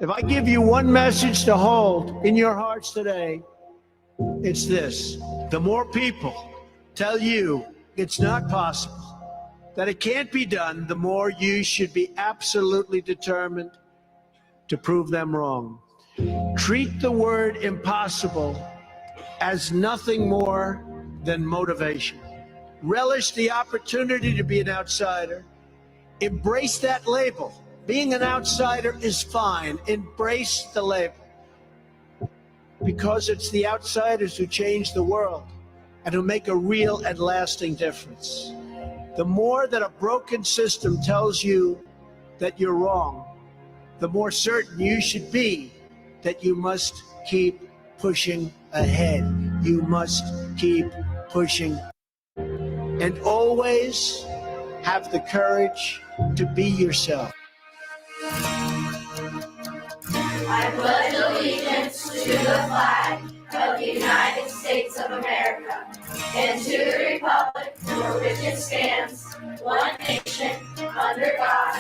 If I give you one message to hold in your hearts today, it's this. The more people tell you it's not possible, that it can't be done, the more you should be absolutely determined to prove them wrong. Treat the word impossible as nothing more than motivation. Relish the opportunity to be an outsider. Embrace that label. Being an outsider is fine. Embrace the label. Because it's the outsiders who change the world and who make a real and lasting difference. The more that a broken system tells you that you're wrong, the more certain you should be that you must keep pushing ahead. You must keep pushing. And always have the courage to be yourself. I pledge allegiance to the flag of the United States of America and to the republic for which it stands, one nation, under God,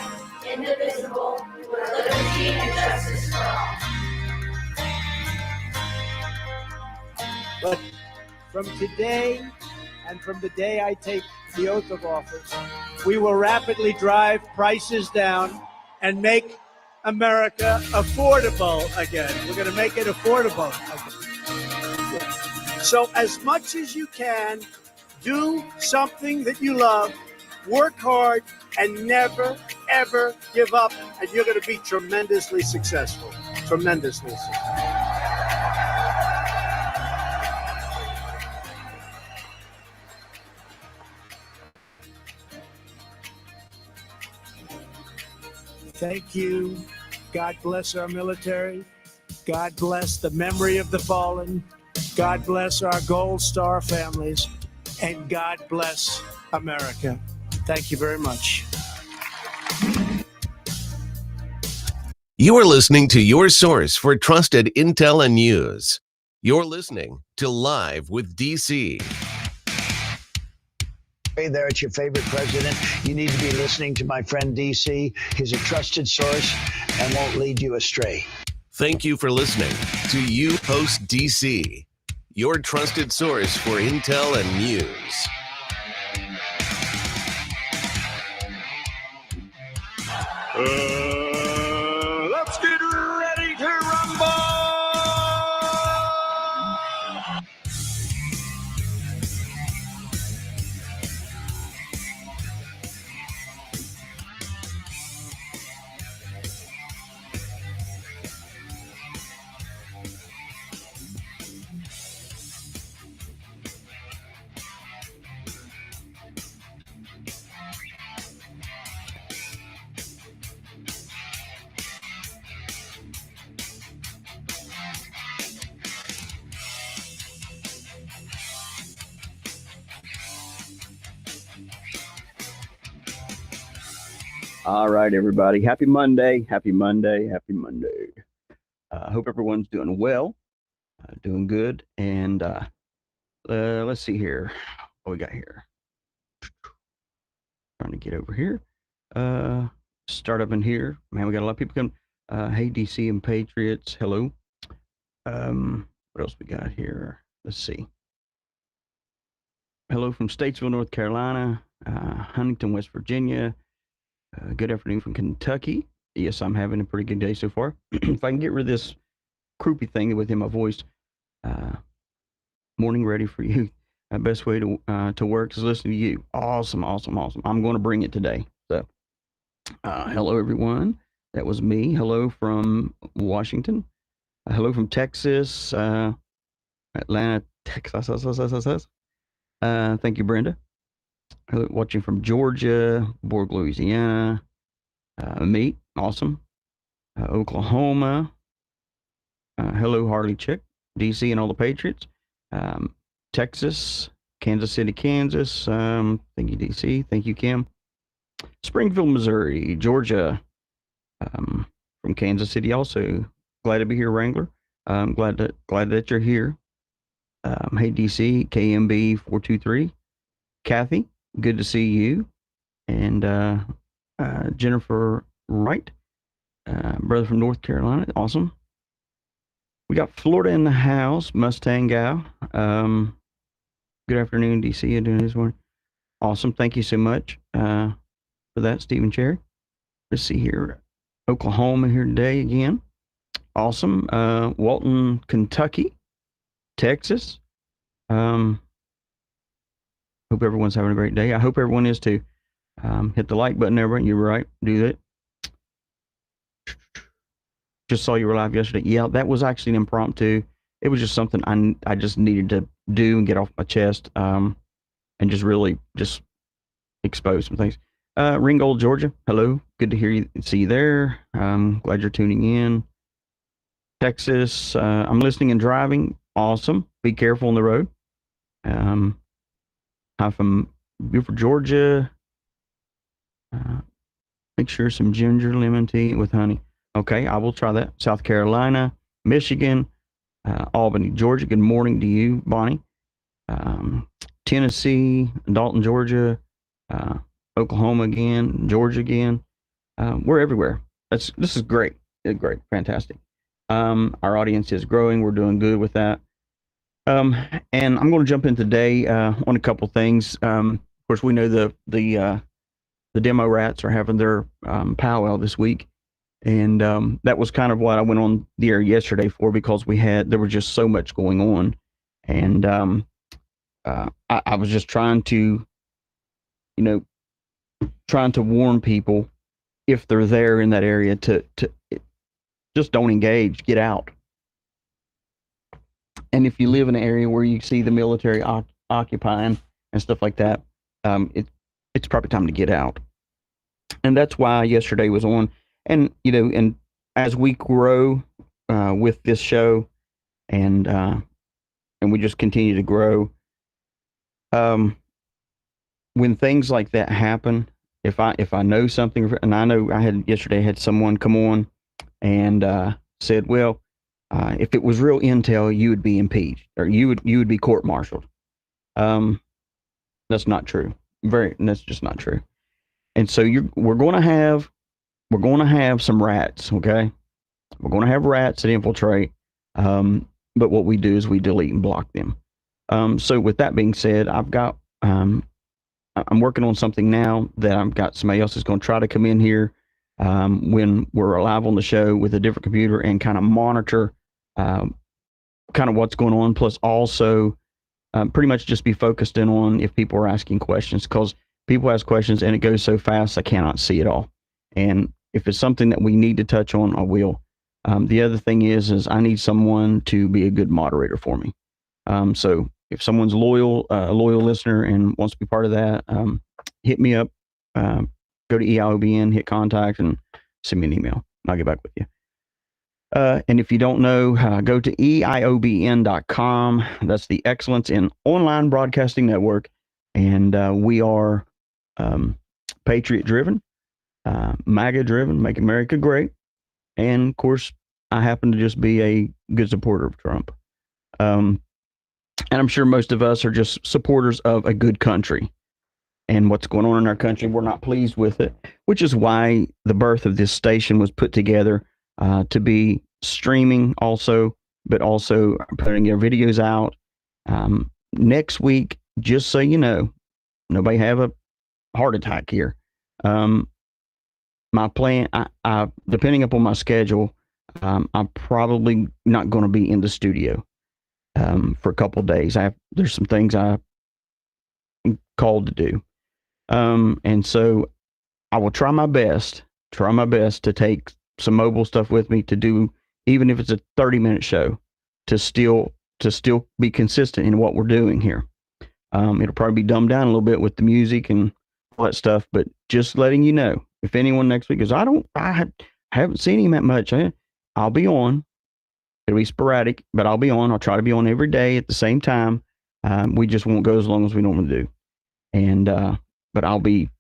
indivisible, with liberty and justice for all. But from today and from the day I take the oath of office, we will rapidly drive prices down and make America affordable again. We're going to make it affordable again. So as much as you can, do something that you love, work hard, and never, ever give up, and you're going to be tremendously successful. Tremendously successful. Thank you. God bless our military. God bless the memory of the fallen. God bless our Gold Star families. And God bless America. Thank you very much. You are listening to your source for trusted intel and news. You're listening to Live with DC. Hey there, it's your favorite president. You need to be listening to my friend DC. He's a trusted source and won't lead you astray. Thank you for listening to You Host DC, your trusted source for intel and news. Let's get ready to rumble! All right, everybody. Happy Monday. Happy Monday. Happy Monday. I hope everyone's doing well, doing good. And let's see here. What we got here? Trying to get over here. Start up in here. Man, we got a lot of people coming. Hey, DC and Patriots. Hello. What else we got here? Let's see. Hello from Statesville, North Carolina. Huntington, West Virginia. Good afternoon from Kentucky. Yes, I'm having a pretty good day so far. If I can get rid of this croupy thing within my voice, morning ready for you. Best way to work is listen to you. Awesome, awesome, awesome. I'm going to bring it today. So, hello everyone. That was me. Hello from Washington. Hello from Texas. Atlanta, Texas. Thank you, Brenda. Watching from Georgia, Borg, Louisiana, Meat, awesome, Oklahoma, hello Harley Chick, DC and all the Patriots, Texas, Kansas City, Kansas, thank you DC, thank you Kim, Springfield, Missouri, Georgia, from Kansas City also, glad to be here Wrangler, glad that you're here, hey DC, KMB 423, Kathy. Good to see you. And Jennifer Wright. brother from North Carolina. Awesome. We got Florida in the house, Mustang gal. Good afternoon, DC. You doing this morning? Awesome. Thank you so much for that, Stephen Cherry. Let's see here. Oklahoma here today again. Awesome. Walton, Kentucky, Texas. Hope everyone's having a great day. I hope everyone is too. Hit the like button, everyone. You're right. Do that. Just saw you were live yesterday. Yeah, that was actually an impromptu. It was just something I just needed to do and get off my chest, and just really just expose some things. Ringgold, Georgia. Hello. Good to hear you. See you there. Glad you're tuning in. Texas. I'm listening and driving. Awesome. Be careful on the road. Hi from Buford, Georgia. Make sure some ginger lemon tea with honey. Okay, I will try that. South Carolina, Michigan, Albany, Georgia. Good morning to you, Bonnie. Tennessee, Dalton, Georgia, Oklahoma again, Georgia again. We're everywhere. This is great. It's great, fantastic. Our audience is growing. We're doing good with that. And I'm going to jump in today on a couple things. Of course, we know the demo rats are having their powwow this week. And that was kind of what I went on the air yesterday for, because there was just so much going on. And I was just trying to warn people, if they're there in that area, to just don't engage, get out. And if you live in an area where you see the military occupying and stuff like that, it's probably time to get out. And that's why yesterday was on. And, and as we grow with this show, and we just continue to grow, when things like that happen, if I know something, and I know yesterday had someone come on and said, well, if it was real intel, you would be impeached, or you would be court-martialed. That's not true. That's just not true. And so we're going to have some rats, okay? We're going to have rats that infiltrate, but what we do is we delete and block them. So with that being said, I'm working on something now that I've got somebody else that's going to try to come in here when we're live on the show with a different computer and kind of monitor kind of what's going on, plus also pretty much just be focused in on if people are asking questions, because people ask questions and it goes so fast I cannot see it all. And if it's something that we need to touch on, I will. The other thing is I need someone to be a good moderator for me. So if someone's a loyal listener and wants to be part of that, hit me up. Go to EIOBN, hit contact, and send me an email. I'll get back with you. And if you don't know, go to EIOBN.com. That's the Excellence in Online Broadcasting Network. And we are patriot-driven, MAGA-driven, Make America Great. And, of course, I happen to just be a good supporter of Trump. And I'm sure most of us are just supporters of a good country. And what's going on in our country, we're not pleased with it, which is why the birth of this station was put together to be streaming also, but also putting their videos out. Next week, just so you know, nobody have a heart attack here. My plan, I depending upon my schedule, I'm probably not going to be in the studio for a couple of days. There's some things I'm called to do. And so I will try my best to take some mobile stuff with me to do, even if it's a 30-minute show, to still be consistent in what we're doing here. It'll probably be dumbed down a little bit with the music and all that stuff, but just letting you know, if anyone next week goes, I haven't seen him that much, I'll be on. It'll be sporadic, but I'll be on. I'll try to be on every day at the same time. We just won't go as long as we normally do. And, but I'll be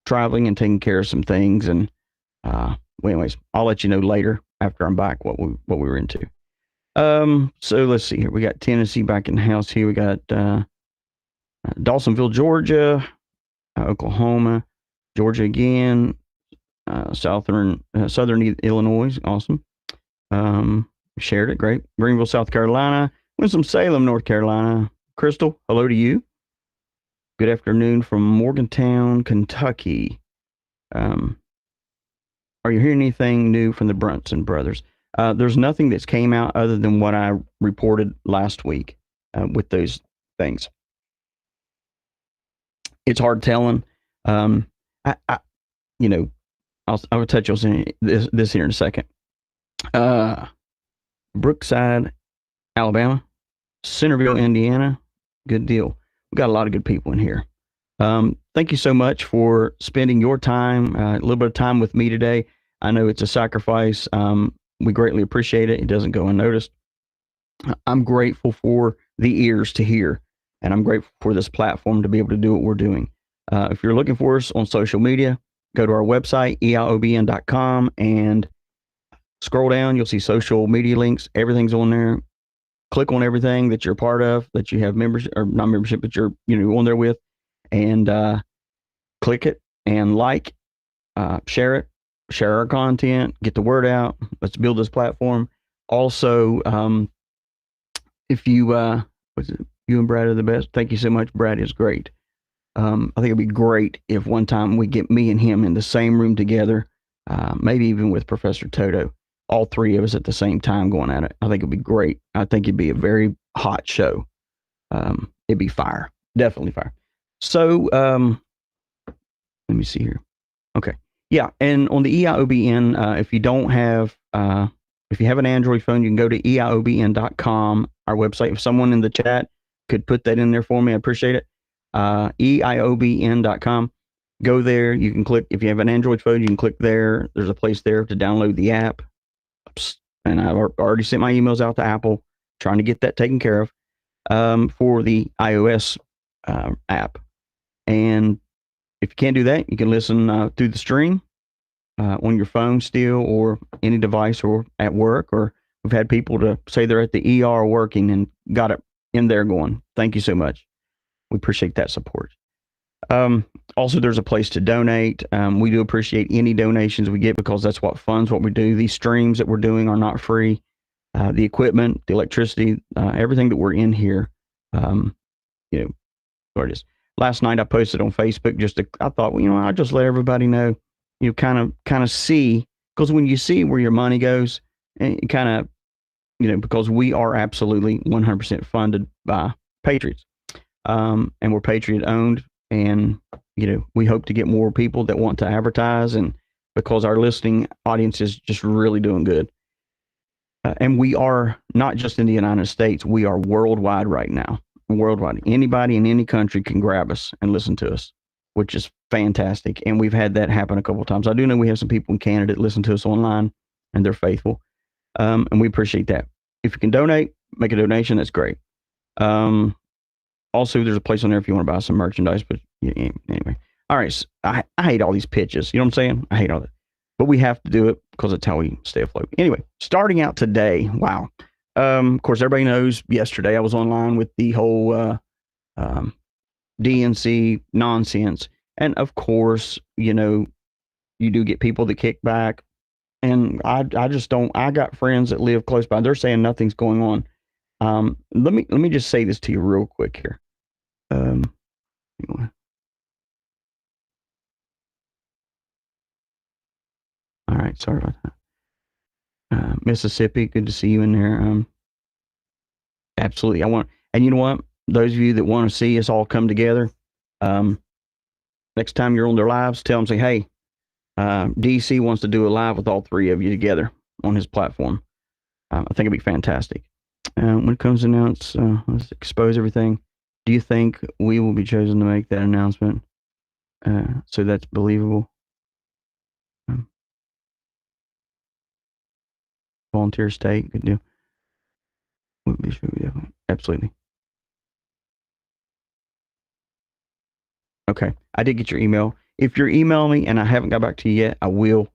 traveling and taking care of some things. And, well, anyways, I'll let you know later after I'm back what we were into. So let's see here. We got Tennessee back in the house here. We got, Dawsonville, Georgia, Oklahoma, Georgia again, Southern Illinois. Awesome. Shared it. Great. Greenville, South Carolina. Winston-Salem, North Carolina. Crystal, hello to you. Good afternoon from Morgantown, Kentucky. Are you hearing anything new from the Brunson brothers? There's nothing that's came out other than what I reported last week with those things. It's hard telling. I will touch on this here in a second. Brookside, Alabama, Centerville, Indiana. Good deal. We've got a lot of good people in here. Thank you so much for spending your time, a little bit of time with me today. I know it's a sacrifice. We greatly appreciate it. It doesn't go unnoticed. I'm grateful for the ears to hear, and I'm grateful for this platform to be able to do what we're doing. If you're looking for us on social media, go to our website, eiobn.com, and scroll down. You'll see social media links. Everything's on there. Click on everything that you're a part of, that you have membership, or not membership, but you're on there with, and click it and share it, share our content, get the word out. Let's build this platform. Also, if you you and Brad are the best. Thank you so much. Brad is great. I think it'd be great if one time we get me and him in the same room together, maybe even with Professor Toto, all three of us at the same time going at it. I think it'd be great. I think it'd be a very hot show. It'd be fire, definitely fire. So let me see here. Okay. Yeah. And on the EIOBN, if you don't have, if you have an Android phone, you can go to eiobn.com, our website. If someone in the chat could put that in there for me, I appreciate it. eiobn.com. Go there. You can click, if you have an Android phone, you can click there. There's a place there to download the app. And I've already sent my emails out to Apple, trying to get that taken care of for the iOS app. And if you can't do that, you can listen through the stream on your phone still, or any device, or at work. Or we've had people to say they're at the ER working and got it in there going. Thank you so much. We appreciate that support. Also, there's a place to donate. We do appreciate any donations we get, because that's what funds what we do. These streams that we're doing are not free. The equipment, the electricity, everything that we're in here, where it is. Last night I posted on Facebook, I thought, well, I'll just let everybody know, kind of see, because when you see where your money goes, and kind of, because we are absolutely 100% funded by Patriots, and we're Patriot owned. And, we hope to get more people that want to advertise, and because our listening audience is just really doing good. And we are not just in the United States, we are worldwide right now. Worldwide. Anybody in any country can grab us and listen to us, which is fantastic. And we've had that happen a couple of times. I do know we have some people in Canada that listen to us online, and they're faithful. And we appreciate that. If you can donate, make a donation, that's great. Also, there's a place on there if you want to buy some merchandise, but anyway. All right. So I hate all these pitches. You know what I'm saying? I hate all that. But we have to do it because it's how we stay afloat. Anyway, starting out today. Wow. Of course, everybody knows yesterday I was online with the whole DNC nonsense. And of course, you do get people that kick back. And I just don't. I got friends that live close by. They're saying nothing's going on. Let me just say this to you real quick here. Anyway. All right, sorry about that. Mississippi, good to see you in there. Absolutely, and you know what? Those of you that want to see us all come together, next time you're on their lives, tell them, say, hey, DC wants to do a live with all three of you together on his platform. I think it'd be fantastic. When it comes to announce, let's expose everything. Do you think we will be chosen to make that announcement? So that's believable. Volunteer state, good deal. Absolutely. Okay, I did get your email. If you're emailing me and I haven't got back to you yet, I will.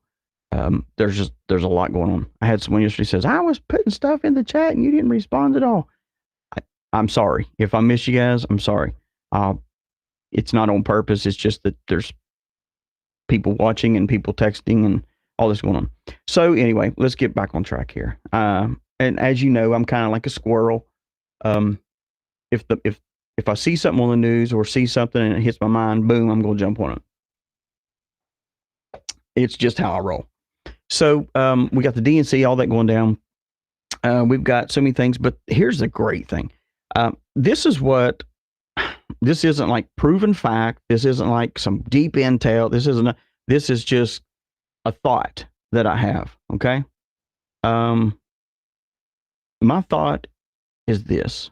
There's a lot going on. I had someone yesterday says, I was putting stuff in the chat and you didn't respond at all. I'm sorry. If I miss you guys, I'm sorry. It's not on purpose. It's just that there's people watching and people texting and all this going on. So anyway, let's get back on track here. And as you know, I'm kind of like a squirrel. If I see something on the news or see something and it hits my mind, boom, I'm going to jump on it. It's just how I roll. So we got the DNC, all that going down. We've got so many things, but here's the great thing. This isn't like proven fact. This isn't like some deep intel. This is just a thought that I have. Okay. My thought is this: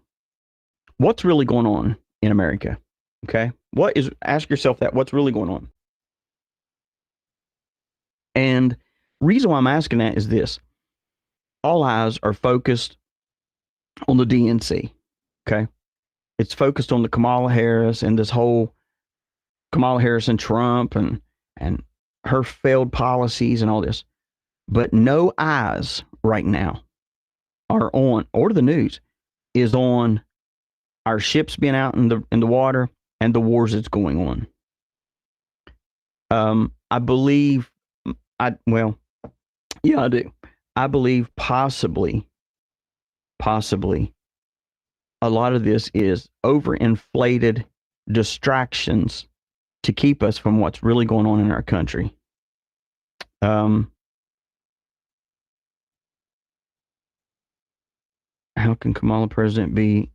what's really going on in America? Okay. Ask yourself that, what's really going on? And reason why I'm asking that is this: all eyes are focused on the DNC. Okay. It's focused on the Kamala Harris and this whole Kamala Harris and Trump and her failed policies and all this. But no eyes right now are on, or the news is on, our ships being out in the water and the wars that's going on. I believe, I do. I believe possibly a lot of this is overinflated distractions to keep us from what's really going on in our country. How can Kamala be president?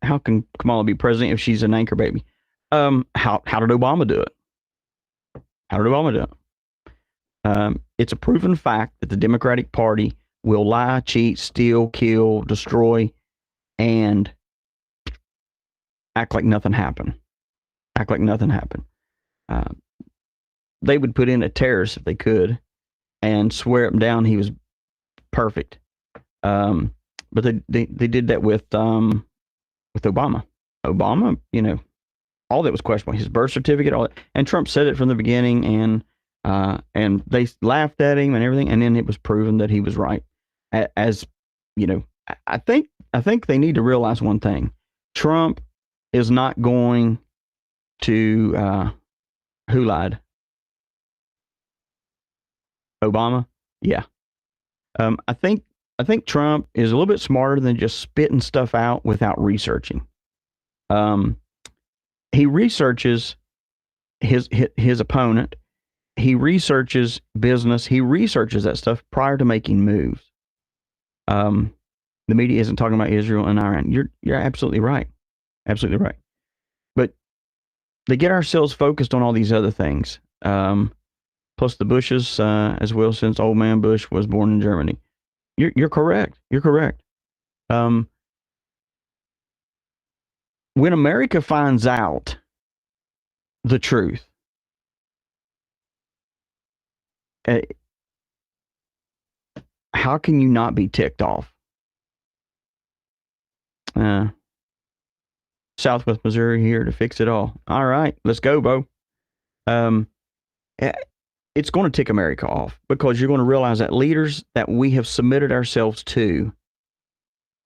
How can Kamala be president if she's an anchor baby? How did Obama do it? It's a proven fact that the Democratic Party will lie, cheat, steal, kill, destroy, and act like nothing happened. They would put in a terrorist if they could and swear up and down he was perfect. But they did that with Obama. Obama, all that was questionable. His birth certificate, all that. And Trump said it from the beginning, and they laughed at him and everything, and then it was proven that he was right. As I think they need to realize one thing: Trump is not going to who lied? Obama? Yeah. I think Trump is a little bit smarter than just spitting stuff out without researching. He researches his opponent. He researches business. He researches that stuff prior to making moves. The media isn't talking about Israel and Iran. You're absolutely right. Absolutely right. But they get ourselves focused on all these other things. Plus the Bushes, as well, since old man Bush was born in Germany. You're correct. You're correct. When America finds out the truth, how can you not be ticked off? Southwest Missouri here to fix it all. All right, let's go, Bo. It's going to tick America off, because you're going to realize that leaders that we have submitted ourselves to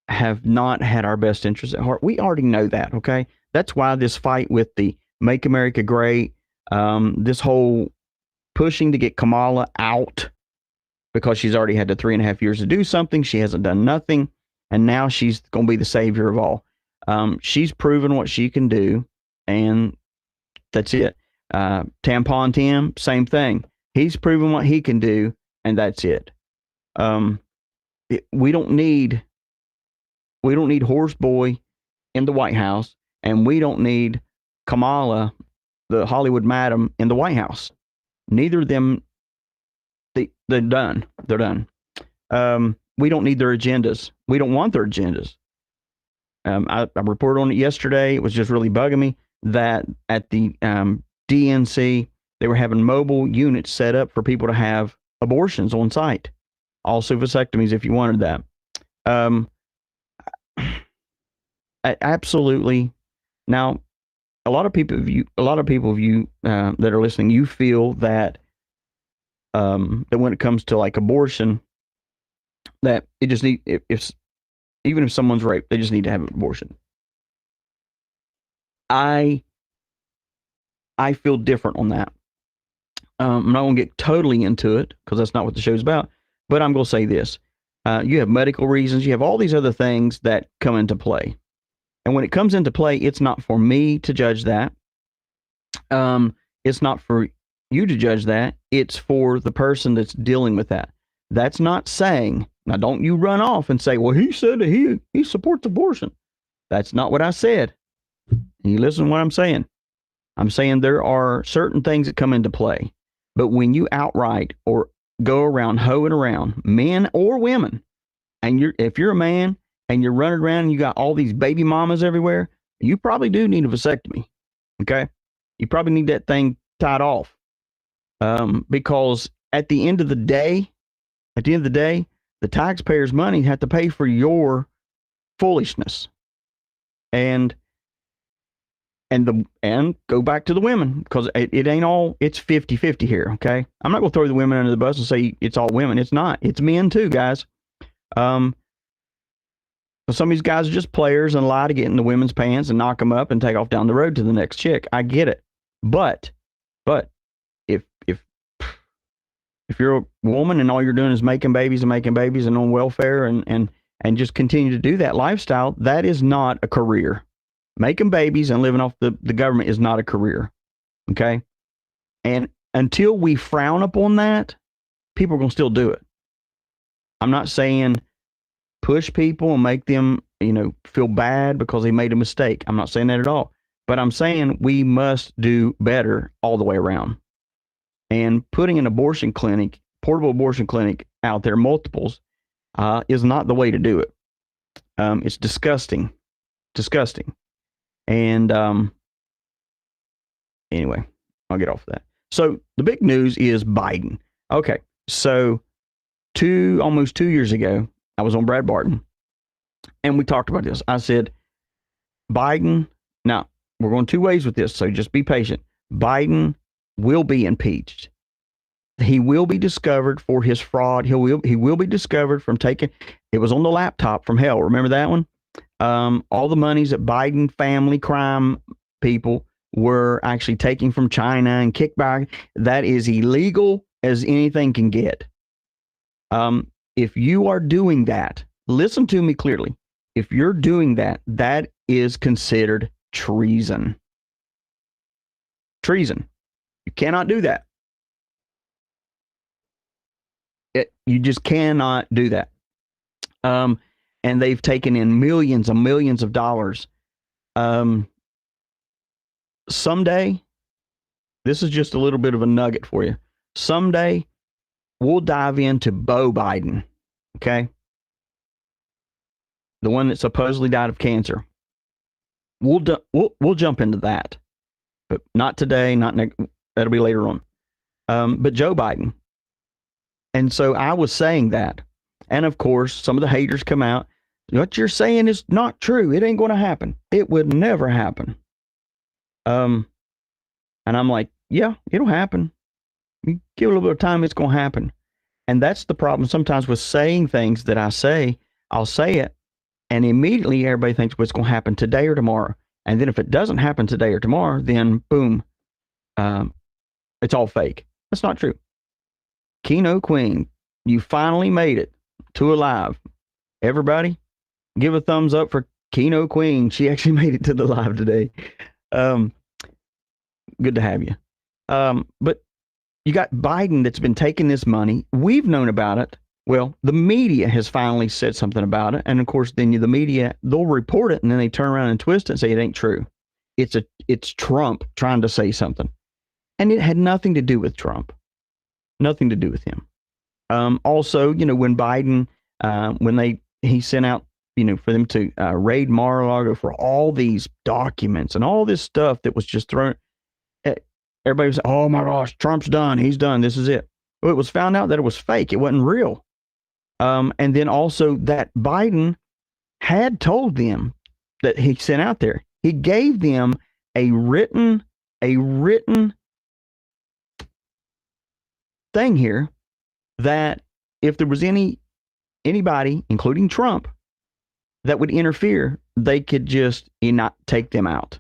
have not had our best interests at heart. We already know that, okay? That's why this fight with the Make America Great, this whole pushing to get Kamala out, because she's already had the 3.5 years to do something. She hasn't done nothing, and now she's going to be the savior of all. She's proven what she can do, and that's it. Tampon Tim, same thing. He's proven what he can do, and that's it. We don't need Horse Boy in the White House, and we don't need Kamala, the Hollywood madam, in the White House. Neither of them. They're done. They're done. We don't need their agendas. We don't want their agendas. I reported on it yesterday. It was just really bugging me that at the DNC, they were having mobile units set up for people to have abortions on site. Also vasectomies if you wanted that. Absolutely. Now, a lot of people that are listening, you feel that that when it comes to like abortion, that it just even if someone's raped, they just need to have an abortion. I feel different on that. I'm not going to get totally into it because that's not what the show's about, but I'm going to say this. You have medical reasons. You have all these other things that come into play. And when it comes into play, it's not for me to judge that. It's not for you to judge that. It's for the person that's dealing with that. That's not saying, now don't you run off and say, well, he said that he supports abortion. That's not what I said. You listen to what I'm saying. I'm saying there are certain things that come into play. But when you outright or go around hoeing around, men or women, and if you're a man and you're running around and you got all these baby mamas everywhere, you probably do need a vasectomy. Okay? You probably need that thing tied off. Because at the end of the day, the taxpayers' money have to pay for your foolishness. And go back to the women, because it ain't all, it's 50-50 here, okay? I'm not going to throw the women under the bus and say it's all women. It's not. It's men too, guys. Some of these guys are just players and lie to get in the women's pants and knock them up and take off down the road to the next chick. I get it. But if you're a woman and all you're doing is making babies and on welfare and just continue to do that lifestyle, that is not a career. Making babies and living off the government is not a career. Okay? And until we frown upon that, people are going to still do it. I'm not saying push people and make them, feel bad because they made a mistake. I'm not saying that at all. But I'm saying we must do better all the way around. And putting an abortion clinic, portable abortion clinic out there, multiples, is not the way to do it. It's disgusting. Disgusting. And anyway, I'll get off of that. So the big news is Biden. Okay, so almost 2 years ago, I was on Brad Barton, and we talked about this. I said, Biden, now we're going two ways with this, so just be patient. Biden will be impeached. He will be discovered for his fraud. He will be discovered from taking, it was on the laptop from hell. Remember that one? All the monies that Biden family crime people were actually taking from China and kickback. That is illegal as anything can get. If you are doing that, listen to me clearly. If you're doing that, that is considered treason. Treason. You cannot do that. You just cannot do that. And they've taken in millions and millions of dollars. Someday, this is just a little bit of a nugget for you. Someday, we'll dive into Beau Biden, okay? The one that supposedly died of cancer. We'll jump into that, but not today. That'll be later on. But Joe Biden. And so I was saying that. And of course, some of the haters come out. What you're saying is not true. It ain't going to happen. It would never happen. And I'm like, yeah, it'll happen. You give it a little bit of time, it's going to happen. And that's the problem sometimes with saying things that I say. I'll say it, and immediately everybody thinks, well, it's going to happen today or tomorrow. And then if it doesn't happen today or tomorrow, then boom, it's all fake. That's not true. Keno Queen, you finally made it to alive. Everybody, give a thumbs up for Keno Queen. She actually made it to the live today. Good to have you. But you got Biden that's been taking this money. We've known about it. Well, the media has finally said something about it. And of course, then the media, they'll report it and then they turn around and twist it and say it ain't true. It's Trump trying to say something. And it had nothing to do with Trump. Nothing to do with him. Also, when Biden, he sent out, for them to raid Mar-a-Lago for all these documents and all this stuff that was just thrown. Everybody was, oh my gosh, Trump's done. He's done. This is it. Well, it was found out that it was fake. It wasn't real. And then also that Biden had told them that he sent out there. He gave them a written thing here that if there was anybody, including Trump, that would interfere, they could just not take them out.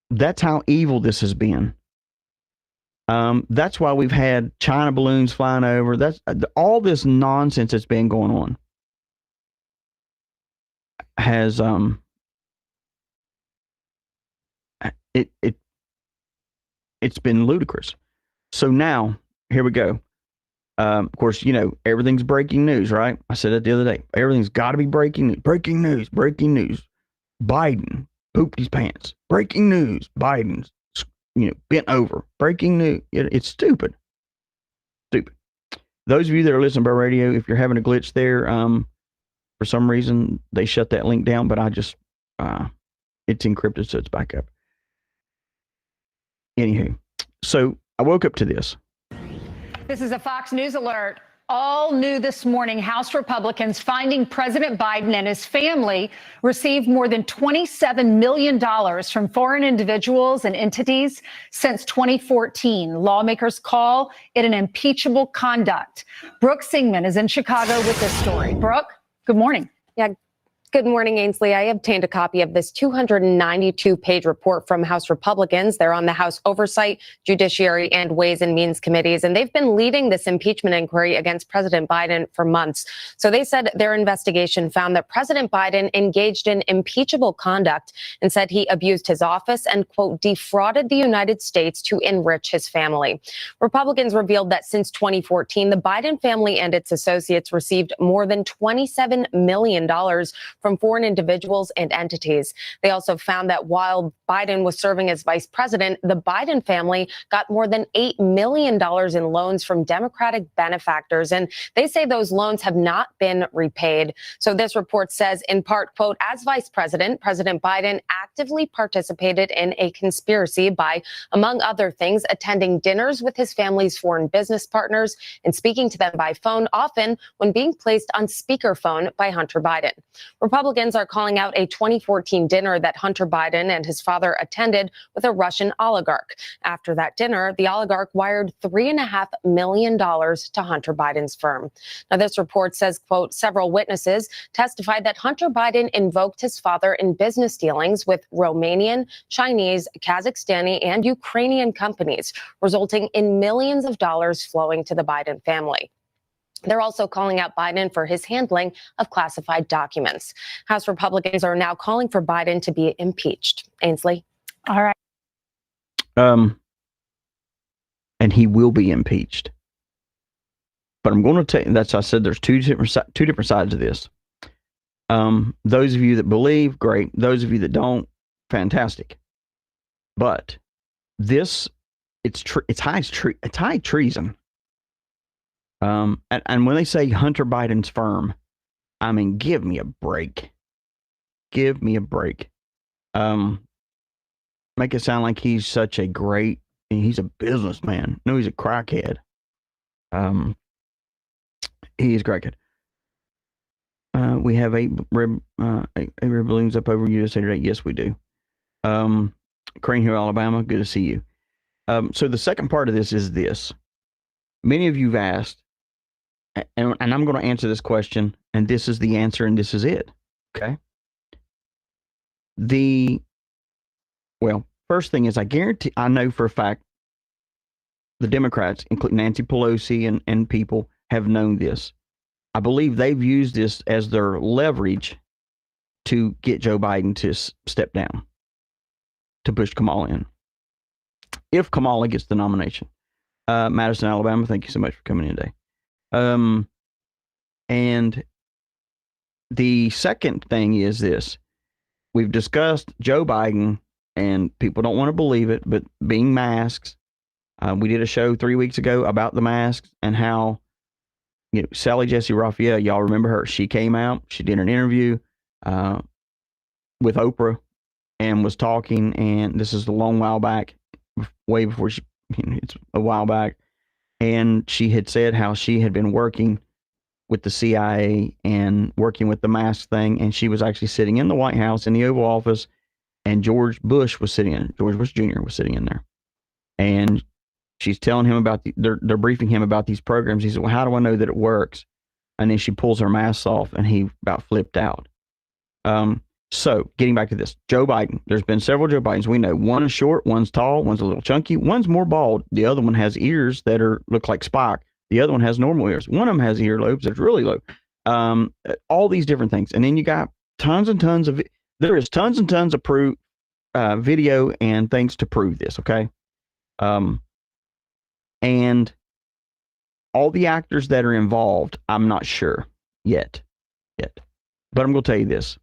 That's how evil this has been. That's why we've had China balloons flying over. That's all this nonsense that's been going on has it's been ludicrous. So now here we go. Of course, you know, everything's breaking news, right? I said it the other day. Everything's got to be breaking news. Breaking news. Breaking news. Biden pooped his pants. Breaking news. Biden's, you know, bent over. Breaking news. It's stupid. Stupid. Those of you that are listening by radio, if you're having a glitch there, for some reason they shut that link down, but I just, it's encrypted, so it's back up. Anywho, so I woke up to this. This is a Fox News alert. All new this morning, House Republicans finding President Biden and his family received more than $27 million from foreign individuals and entities since 2014. Lawmakers call it an impeachable conduct. Brooke Singman is in Chicago with this story. Brooke, good morning. Yeah. Good morning, Ainsley. I obtained a copy of this 292-page report from House Republicans. They're on the House Oversight, Judiciary, and Ways and Means committees, and they've been leading this impeachment inquiry against President Biden for months. So they said their investigation found that President Biden engaged in impeachable conduct and said he abused his office and, quote, defrauded the United States to enrich his family. Republicans revealed that since 2014, the Biden family and its associates received more than $27 million from foreign individuals and entities. They also found that while Biden was serving as vice president, the Biden family got more than $8 million in loans from Democratic benefactors. And they say those loans have not been repaid. So this report says, in part, quote, as vice president, President Biden actively participated in a conspiracy by, among other things, attending dinners with his family's foreign business partners and speaking to them by phone, often when being placed on speakerphone by Hunter Biden. Republicans are calling out a 2014 dinner that Hunter Biden and his father attended with a Russian oligarch. After that dinner, the oligarch wired $3.5 million to Hunter Biden's firm. Now, this report says, quote, several witnesses testified that Hunter Biden invoked his father in business dealings with Romanian, Chinese, Kazakhstani, and Ukrainian companies, resulting in millions of dollars flowing to the Biden family. They're also calling out Biden for his handling of classified documents. House Republicans are now calling for Biden to be impeached. Ainsley? All right. And he will be impeached. But I'm going to tell you, that's, I said, there's two different sides of this. Those of you that believe, great. Those of you that don't, fantastic. But this, it's high treason. And when they say Hunter Biden's firm, I mean, give me a break. Give me a break. Make it sound like he's such a great, he's a businessman. No, he's a crackhead. He's a crackhead. We have eight red balloons up over USA Today. Yes, we do. Crane Hill, Alabama. Good to see you. So the second part of this is this. Many of you've asked, and I'm going to answer this question, and this is the answer, and this is it. Okay. Well, first thing is, I know for a fact the Democrats, including Nancy Pelosi and people, have known this. I believe they've used this as their leverage to get Joe Biden to step down, to push Kamala in, if Kamala gets the nomination. Madison, Alabama, thank you so much for coming in today. And the second thing is this. We've discussed Joe Biden, and people don't want to believe it, but being masks. We did a show 3 weeks ago about the masks and how, you know, Sally Jesse Raphael, y'all remember her? She came out, she did an interview with Oprah and was talking, and this is a long while back, way before she, it's a while back, and she had said how she had been working with the CIA and working with the mask thing, and she was actually sitting in the White House in the Oval Office, and George Bush was sitting in, George Bush Jr. was sitting in there, and she's telling him about they're briefing him about these programs. He said, well, how do I know that it works? And then she pulls her mask off, and he about flipped out. So getting back to this, Joe Biden, there's been several Joe Bidens. We know one is short, one's tall, one's a little chunky, one's more bald. The other one has ears that look like Spock. The other one has normal ears. One of them has earlobes that's really low. All these different things. And then you got tons and tons of video and things to prove this. Okay. And all the actors that are involved, I'm not sure yet, but I'm going to tell you this.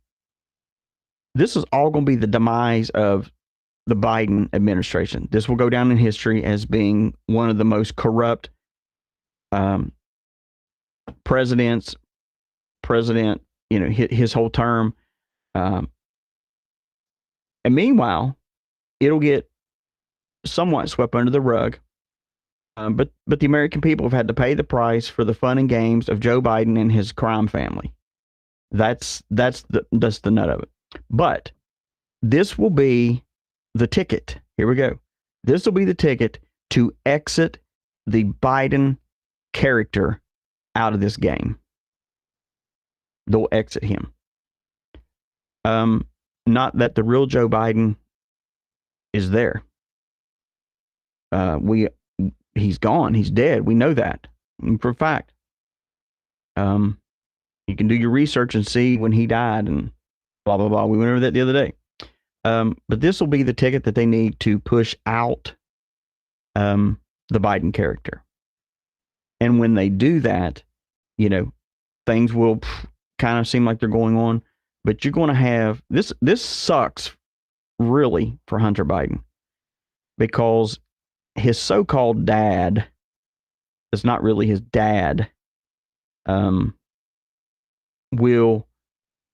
This is all going to be the demise of the Biden administration. This will go down in history as being one of the most corrupt president, his whole term. And meanwhile, it'll get somewhat swept under the rug. But the American people have had to pay the price for the fun and games of Joe Biden and his crime family. That's the nut of it. But this will be the ticket. Here we go. This will be the ticket to exit the Biden character out of this game. They'll exit him. Not that the real Joe Biden is there. He's gone. He's dead. We know that for a fact. You can do your research and see when he died and blah, blah, blah. We went over that the other day. But this will be the ticket that they need to push out the Biden character. And when they do that, things will kind of seem like they're going on. But you're going to have this. This sucks really for Hunter Biden because his so-called dad is not really his dad. Will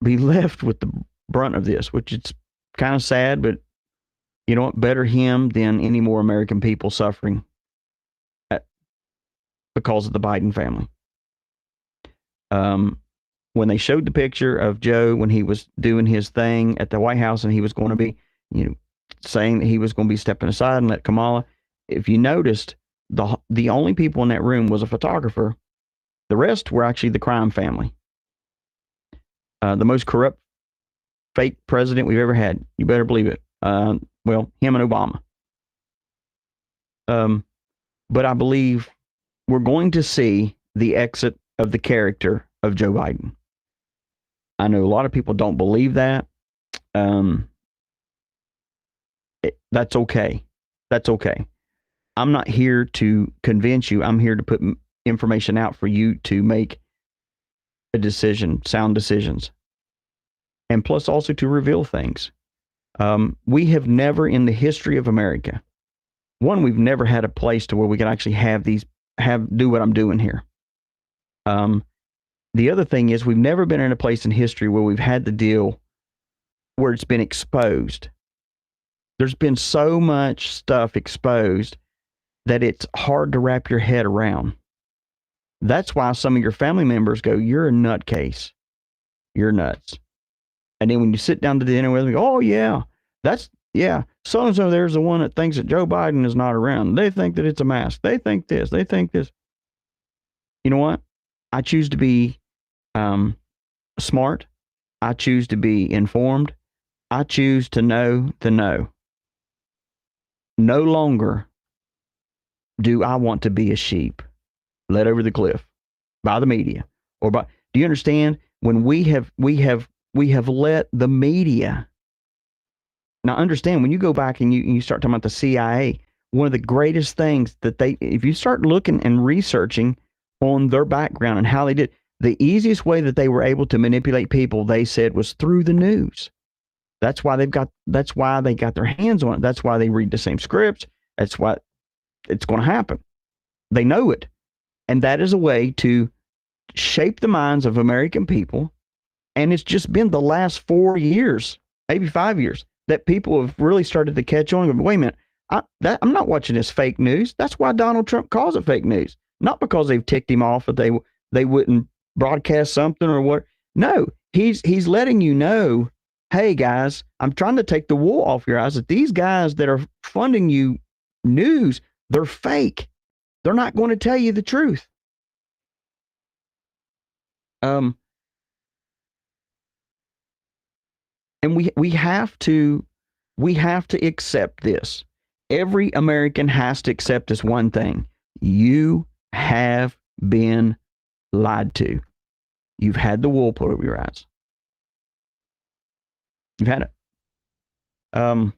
be left with the brunt of this, which it's kind of sad, but you know what? Better him than any more American people suffering because of the Biden family. When they showed the picture of Joe when he was doing his thing at the White House and he was going to be, saying that he was going to be stepping aside and let Kamala, if you noticed, the only people in that room was a photographer. The rest were actually the crime family. The most corrupt fake president we've ever had. You better believe it. Him and Obama. But I believe we're going to see the exit of the character of Joe Biden. I know a lot of people don't believe that. That's okay. That's okay. I'm not here to convince you. I'm here to put information out for you to make a decision, sound decisions. And plus also to reveal things. We have never in the history of America, we've never had a place to where we can actually do what I'm doing here. The other thing is we've never been in a place in history where we've had the deal where it's been exposed. There's been so much stuff exposed that it's hard to wrap your head around. That's why some of your family members go, "You're a nutcase. You're nuts." And then when you sit down to dinner with them, you go, "Oh yeah, so-and-so there's the one that thinks that Joe Biden is not around. They think that it's a mask. They think this. They think this." You know what? I choose to be smart. I choose to be informed. I choose to know the know. No longer do I want to be a sheep led over the cliff by the media or by. Do you understand? When we have let the media. Now understand, when you go back and you start talking about the CIA, one of the greatest things that if you start looking and researching on their background and how they did, the easiest way that they were able to manipulate people, they said, was through the news. That's why they got their hands on it. That's why they read the same scripts. That's why it's going to happen. They know it. And that is a way to shape the minds of American people. And it's just been the last 4 years, maybe 5 years, that people have really started to catch on and go, wait a minute, I'm not watching this fake news. That's why Donald Trump calls it fake news. Not because they've ticked him off that they wouldn't broadcast something or what. No, he's letting you know, hey guys, I'm trying to take the wool off your eyes that these guys that are funding you news, they're fake. They're not going to tell you the truth. And we have to accept this. Every American has to accept this one thing. You have been lied to. You've had the wool pulled over your eyes. You've had it. And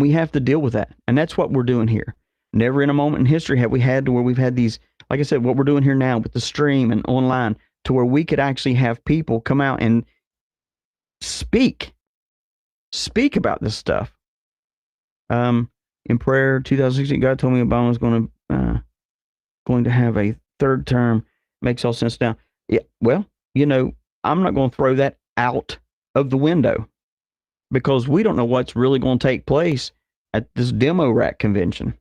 we have to deal with that. And that's what we're doing here. Never in a moment in history have we had to where we've had these, like I said, what we're doing here now with the stream and online, to where we could actually have people come out and speak about this stuff. In prayer 2016, God told me Obama was going to have a third term. Makes all sense now. Yeah, well, I'm not going to throw that out of the window, because we don't know what's really going to take place at this demo rack convention.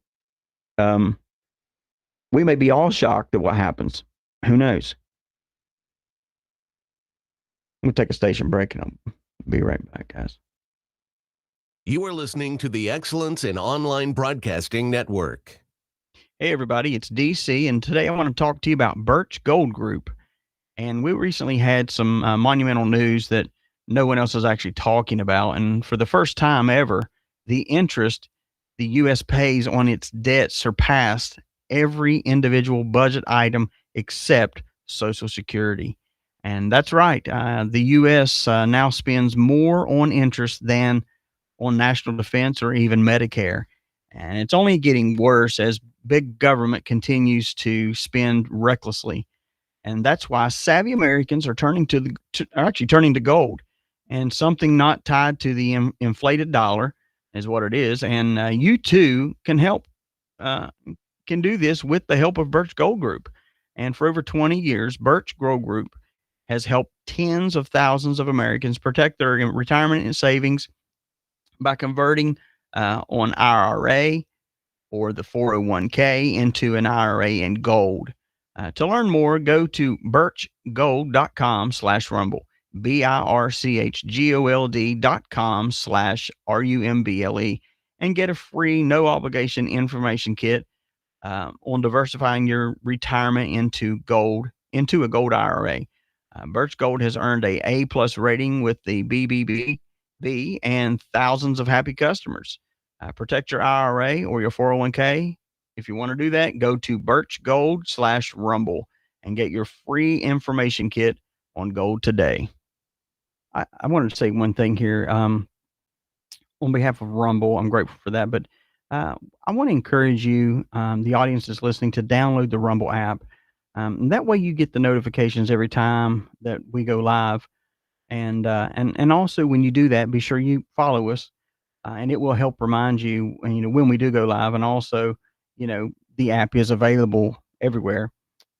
We may be all shocked at what happens. Who knows? We'll take a station break and I'll be right back, guys. You are listening to the Excellence in Online Broadcasting Network. Hey, everybody, it's DC, and today I want to talk to you about Birch Gold Group. And we recently had some monumental news that no one else is actually talking about. And for the first time ever, the interest the U.S. pays on its debt surpassed every individual budget item except Social Security. And that's right. The U.S. Now spends more on interest than on national defense or even Medicare. And it's only getting worse as big government continues to spend recklessly. And that's why savvy Americans are turning to gold, and something not tied to the inflated dollar is what it is. And you too can help, can do this with the help of Birch Gold Group. And for over 20 years, Birch Gold Group has helped tens of thousands of Americans protect their retirement and savings by converting on IRA or the 401k into an IRA in gold. To learn more, go to birchgold.com/rumble, BIRCHGOLD.com/RUMBLE, and get a free, no obligation information kit on diversifying your retirement into a gold IRA. Birch Gold has earned a A+ rating with the BBB and thousands of happy customers. Protect your IRA or your 401k. If you want to do that, go to birchgold.com/rumble and get your free information kit on gold today. I wanted to say one thing here. On behalf of Rumble, I'm grateful for that, but I want to encourage you, the audience that's listening, to download the Rumble app. That way you get the notifications every time that we go live. And also when you do that, be sure you follow us, and it will help remind you, when we do go live. And also, the app is available everywhere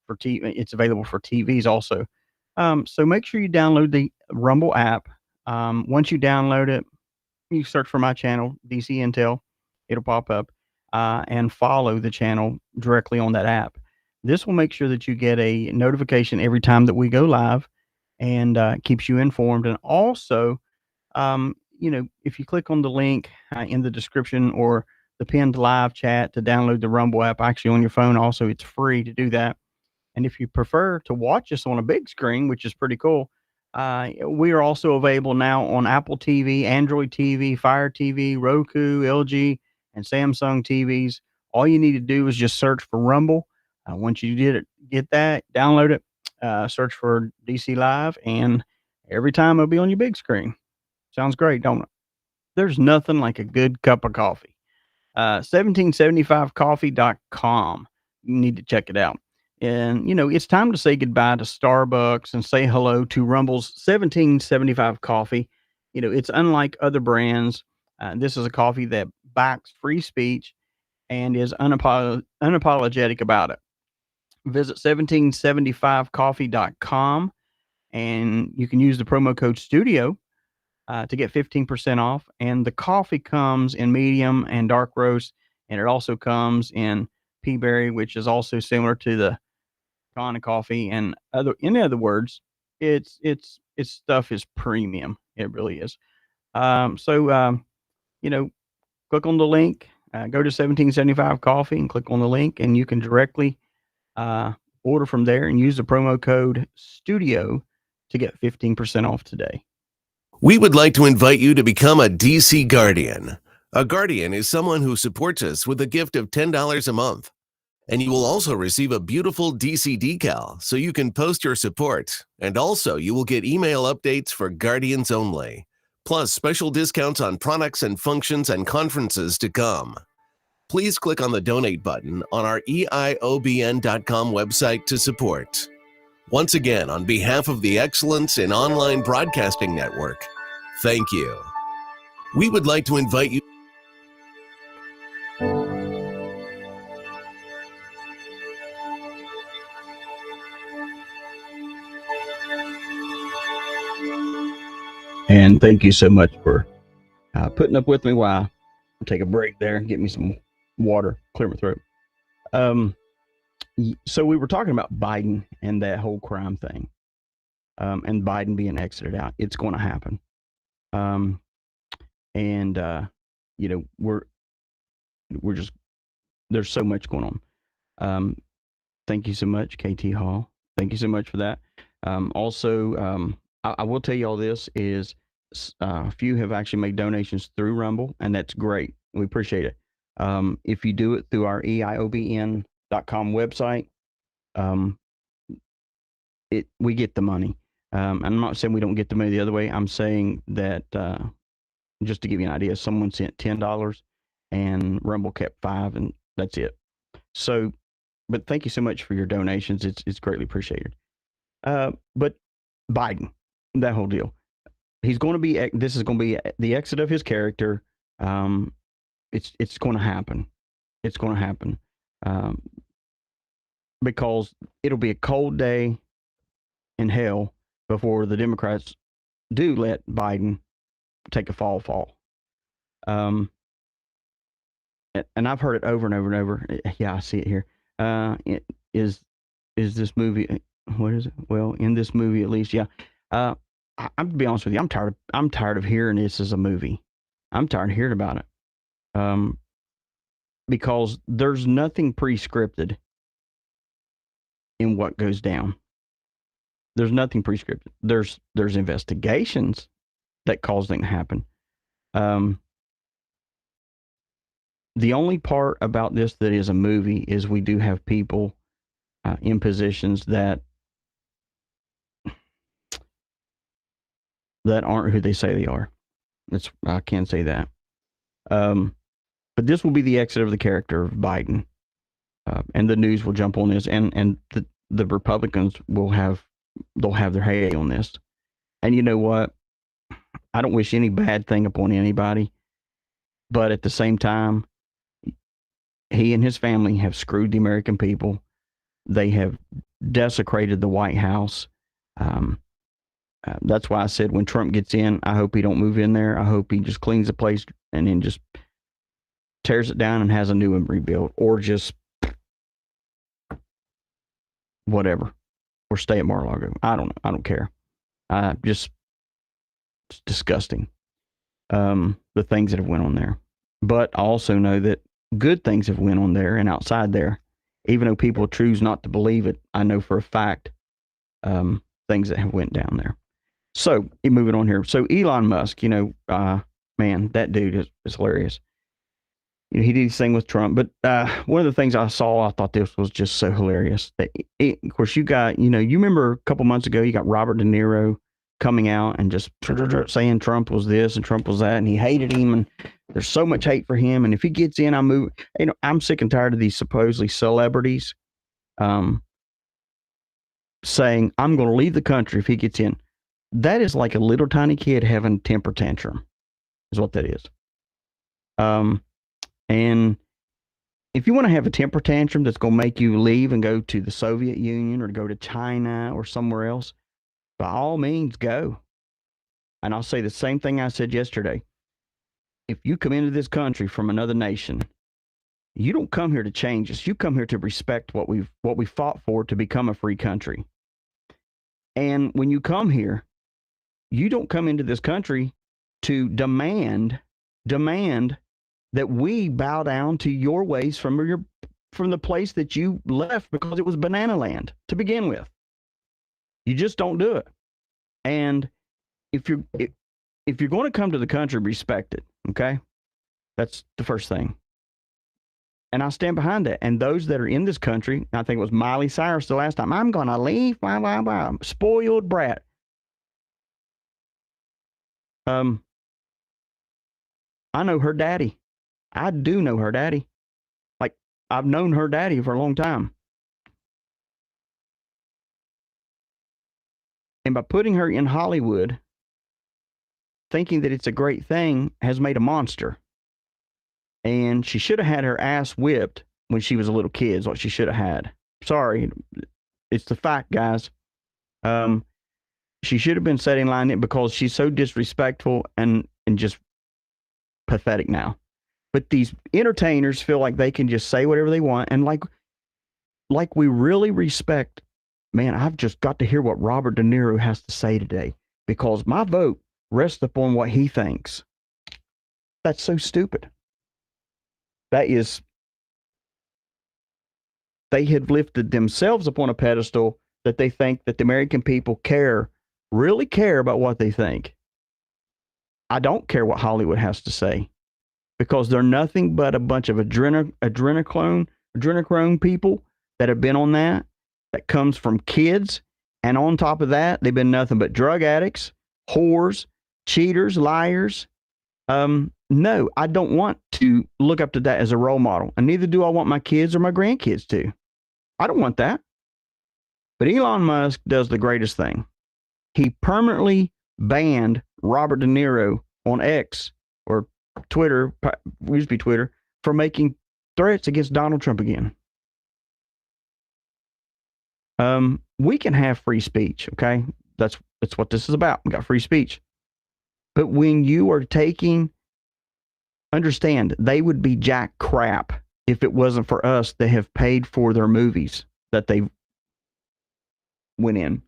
for TV. It's available for TVs also. So make sure you download the Rumble app. Once you download it, you search for my channel, DC Intel. It'll pop up, and follow the channel directly on that app. This will make sure that you get a notification every time that we go live, and keeps you informed. And also, if you click on the link in the description or the pinned live chat to download the Rumble app, actually on your phone also, it's free to do that. And if you prefer to watch us on a big screen, which is pretty cool, we are also available now on Apple TV, Android TV, Fire TV, Roku, LG, and Samsung TVs. All you need to do is just search for Rumble. Once you get that, download it, search for DC Live, and every time it'll be on your big screen. Sounds great, don't it? There's nothing like a good cup of coffee. 1775coffee.com. You need to check it out. And, it's time to say goodbye to Starbucks and say hello to Rumble's 1775 coffee. It's unlike other brands. This is a coffee that backs free speech and is unapologetic about it. Visit 1775coffee.com, and you can use the promo code STUDIO to get 15% off. And the coffee comes in medium and dark roast, and it also comes in pea berry, which is also similar to the kind of coffee. And in other words, its stuff is premium. It really is. So click on the link, go to 1775 Coffee and click on the link, and you can directly order from there and use the promo code STUDIO to get 15% off today. We would like to invite you to become a DC Guardian. A Guardian is someone who supports us with a gift of $10 a month. And you will also receive a beautiful DC decal so you can post your support. And also, you will get email updates for Guardians only, plus special discounts on products and functions and conferences to come. Please click on the donate button on our EIOBN.com website to support. Once again, on behalf of the Excellence in Online Broadcasting Network, thank you. We would like to invite you. And thank you so much for putting up with me while I take a break there and get me some water, clear my throat. So we were talking about Biden and that whole crime thing, and Biden being exited out. It's going to happen. You know, we're just, there's so much going on. Thank you so much, KT Hall. Thank you so much for that. I will tell you all this is a few have actually made donations through Rumble, and that's great. We appreciate it. If you do it through our EIOBN.com website, we get the money. I'm not saying we don't get the money the other way. I'm saying that just to give you an idea, someone sent $10 and Rumble kept $5, and that's it. So, but thank you so much for your donations. It's greatly appreciated. But Biden, that whole deal, he's going to be, this is going to be the exit of his character. It's going to happen. It's going to happen. Because it'll be a cold day in hell before the Democrats do let Biden take a fall. And I've heard it over and over and over. Yeah, I see it here. Is this movie, what is it? Well, in this movie, at least, yeah. I'm to be honest with you, I'm tired of hearing this as a movie. I'm tired of hearing about it. Because there's nothing pre-scripted in what goes down. There's nothing pre-scripted. There's investigations that cause things to happen. The only part about this that is a movie is we do have people in positions that aren't who they say they are. I can say that. But this will be the exit of the character of Biden, and the news will jump on this, and the Republicans they'll have their heyday on this. And you know what? I don't wish any bad thing upon anybody, but at the same time, he and his family have screwed the American people. They have desecrated the White House. That's why I said when Trump gets in, I hope he don't move in there. I hope he just cleans the place and then just tears it down and has a new one rebuilt, or just whatever, or stay at Mar-a-Lago. I don't care. It's disgusting. The things that have went on there. But I also know that good things have went on there and outside there, even though people choose not to believe it. I know for a fact things that have went down there. So moving on here. So Elon Musk, man, that dude is hilarious. He did his thing with Trump, but one of the things I saw, I thought this was just so hilarious. That of course, you got, you remember a couple months ago, you got Robert De Niro coming out and just saying Trump was this and Trump was that, and he hated him, and there's so much hate for him. And if he gets in, I'm sick and tired of these supposedly celebrities saying, I'm going to leave the country if he gets in. That is like a little tiny kid having a temper tantrum, is what that is. And if you want to have a temper tantrum that's going to make you leave and go to the Soviet Union or go to China or somewhere else, by all means, go. And I'll say the same thing I said yesterday. If you come into this country from another nation, you don't come here to change us. You come here to respect what we fought for to become a free country. And when you come here, you don't come into this country to demand that we bow down to your ways from the place that you left, because it was banana land to begin with. You just don't do it. And if if you're going to come to the country, respect it. Okay. That's the first thing. And I stand behind that. And those that are in this country, I think it was Miley Cyrus the last time, I'm going to leave, blah, blah, blah. Spoiled brat. I know her daddy. I do know her daddy. Like, I've known her daddy for a long time. And by putting her in Hollywood, thinking that it's a great thing, has made a monster. And she should have had her ass whipped when she was a little kid, is what she should have had. Sorry. It's the fact, guys. She should have been set in line because she's so disrespectful and just pathetic now. But these entertainers feel like they can just say whatever they want. And like we really respect, man, I've just got to hear what Robert De Niro has to say today because my vote rests upon what he thinks. That's so stupid. That is, they had lifted themselves upon a pedestal that they think that the American people really care about what they think. I don't care what Hollywood has to say because they're nothing but a bunch of adrenochrome people that have been on that comes from kids. And on top of that, they've been nothing but drug addicts, whores, cheaters, liars. No, I don't want to look up to that as a role model. And neither do I want my kids or my grandkids to. I don't want that. But Elon Musk does the greatest thing. He permanently banned Robert De Niro on X or Twitter, used to be Twitter, for making threats against Donald Trump again. We can have free speech, okay? That's what this is about. We got free speech. But when you are understand, they would be jack crap if it wasn't for us that have paid for their movies that they went in.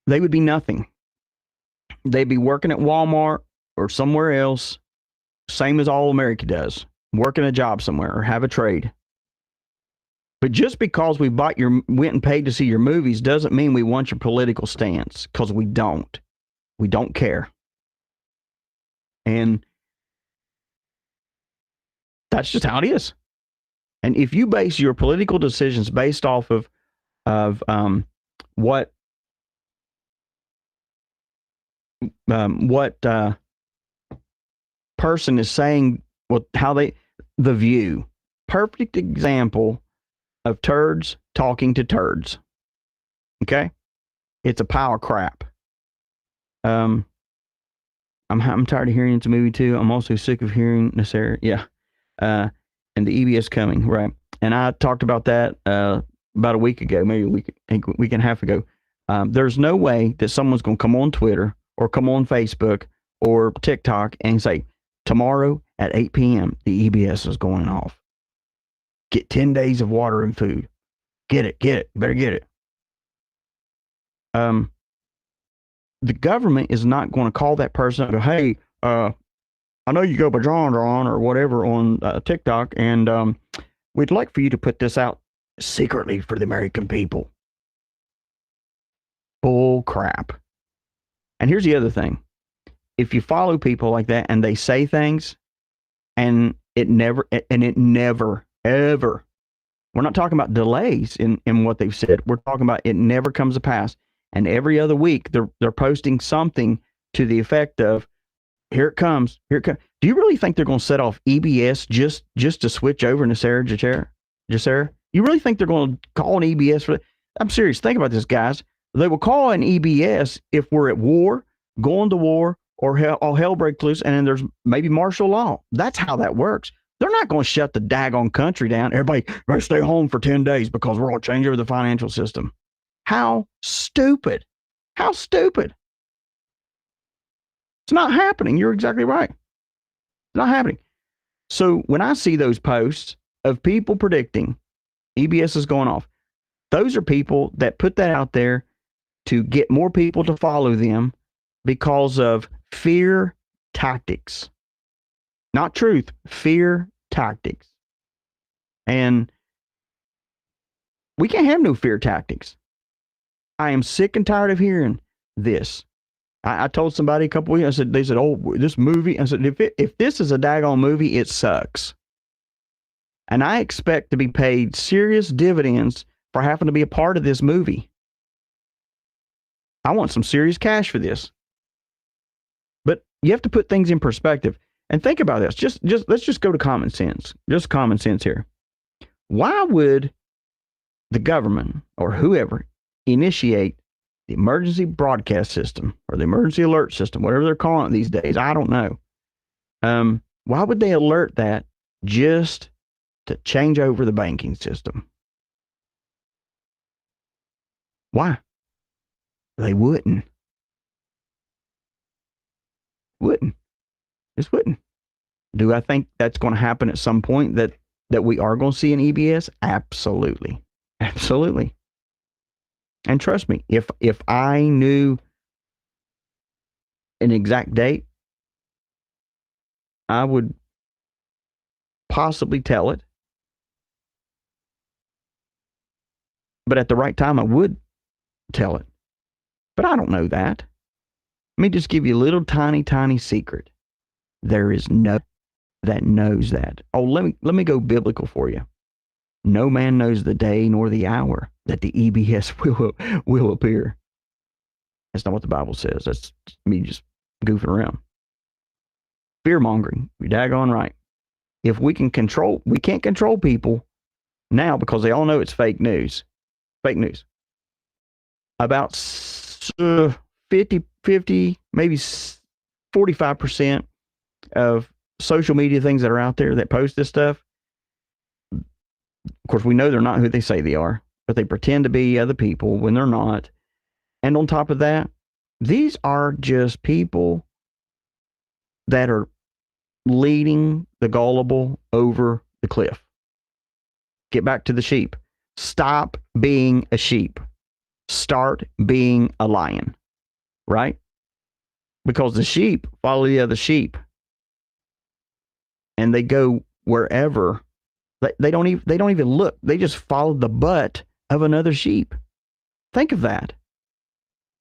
They would be nothing. They'd be working at Walmart or somewhere else, same as all America does, working a job somewhere or have a trade. But just because we went and paid to see your movies doesn't mean we want your political stance, because we don't. We don't care. And that's just how it is. And if you base your political decisions based off of what person is saying, The View, perfect example of turds talking to turds. Okay, it's a pile of crap. I'm tired of hearing it's a movie too. I'm also sick of hearing Nasser. Yeah, and the EBS coming, right? And I talked about that about a week ago, maybe a week and a half ago. There's no way that someone's going to come on Twitter or come on Facebook or TikTok and say, tomorrow at 8 p.m., the EBS is going off. Get 10 days of water and food. Get it. You better get it. The government is not going to call that person and go, hey, I know you go by John or whatever on TikTok, and we'd like for you to put this out secretly for the American people. Bull crap. And here's the other thing. If you follow people like that and they say things and it never, ever, we're not talking about delays in what they've said. We're talking about it never comes to pass. And every other week they're posting something to the effect of, here it comes. Do you really think they're going to set off EBS just to switch over to Sarah Jacera? You really think they're going to call an EBS for that? I'm serious. Think about this, guys. They will call an EBS if we're at war, going to war, or all hell breaks loose, and then there's maybe martial law. That's how that works. They're not going to shut the daggone country down. Everybody better stay home for 10 days because we're going to change over the financial system. How stupid. How stupid. It's not happening. You're exactly right. It's not happening. So when I see those posts of people predicting EBS is going off, those are people that put that out there to get more people to follow them because of fear tactics. Not truth, fear tactics. And we can't have no fear tactics. I am sick and tired of hearing this. I told somebody a couple weeks, they said, oh, this movie. I said, if this is a daggone movie, it sucks. And I expect to be paid serious dividends for having to be a part of this movie. I want some serious cash for this. But you have to put things in perspective and think about this. Just let's just go to common sense. Just common sense here. Why would the government or whoever initiate the emergency broadcast system or the emergency alert system, whatever they're calling it these days? I don't know. Why would they alert that just to change over the banking system? Why? They wouldn't. Just wouldn't. Do I think that's going to happen at some point, that we are going to see an EBS? Absolutely. Absolutely. And trust me, if I knew an exact date, I would possibly tell it. But at the right time, I would tell it. But I don't know that. Let me just give you a little tiny secret. There is no that knows that. Oh, let me go biblical for you. No man knows the day nor the hour that the EBS will appear. That's not what the Bible says. That's me just goofing around. Fear-mongering. You're daggone right. If we can't control people now because they all know it's fake news. Fake news. About 50, maybe 45% of social media things that are out there that post this stuff, of course, we know they're not who they say they are, but they pretend to be other people when they're not. And on top of that, these are just people that are leading the gullible over the cliff. Get back to the sheep. Stop being a sheep. Start being a lion, right? Because the sheep follow the other sheep, and they go wherever. They don't even look. They just follow the butt of another sheep. Think of that.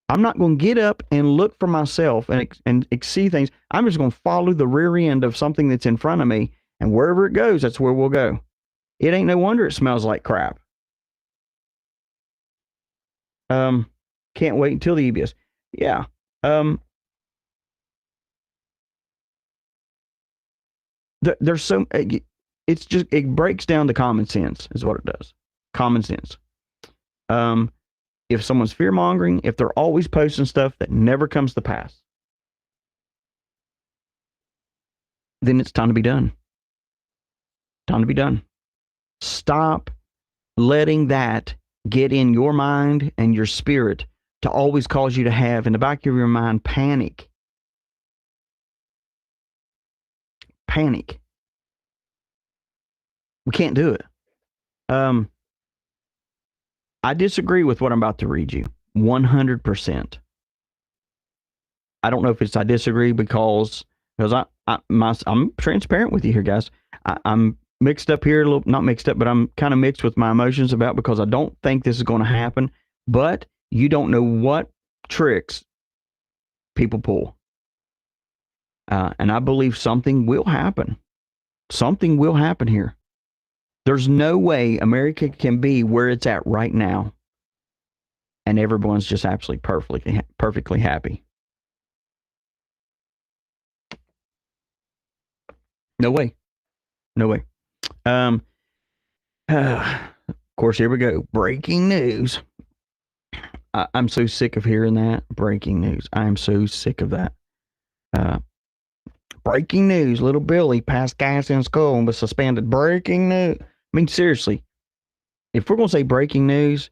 I'm not going to get up and look for myself and see things. I'm just going to follow the rear end of something that's in front of me, and wherever it goes, that's where we'll go. It ain't no wonder it smells like crap. Can't wait until the EBS. Yeah. There's so, it's just, it breaks down to common sense is what it does. Common sense. If someone's fear mongering, if they're always posting stuff that never comes to pass, then it's time to be done. Time to be done. Stop letting that get in your mind and your spirit to always cause you to have in the back of your mind panic. Panic. We can't do it. I disagree with what I'm about to read you 100%. I don't know if it's I disagree because I'm transparent with you here, guys. I'm mixed up here, a little, not mixed up, but I'm kind of mixed with my emotions about, because I don't think this is going to happen, but you don't know what tricks people pull. And I believe something will happen. Something will happen here. There's no way America can be where it's at right now and everyone's just absolutely perfectly happy. No way. No way. Of course, here we go. Breaking news. I'm so sick of hearing that. Breaking news. I am so sick of that. Breaking news. Little Billy passed gas in school and was suspended. Breaking news. I mean, seriously, if we're going to say breaking news,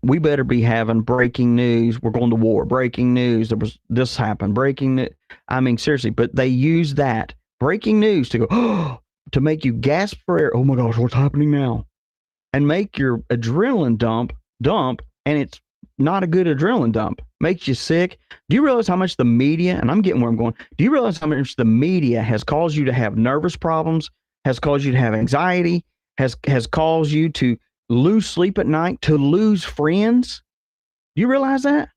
we better be having breaking news. We're going to war. Breaking news. There was this happened. Breaking news. I mean, seriously, but they use that breaking news to go, oh, to make you gasp for air. Oh my gosh, what's happening now? And make your adrenaline dump, and it's not a good adrenaline dump. Makes you sick. Do you realize how much the media, and I'm getting where I'm going, do you realize how much the media has caused you to have nervous problems, has caused you to have anxiety, has caused you to lose sleep at night, to lose friends? Do you realize that?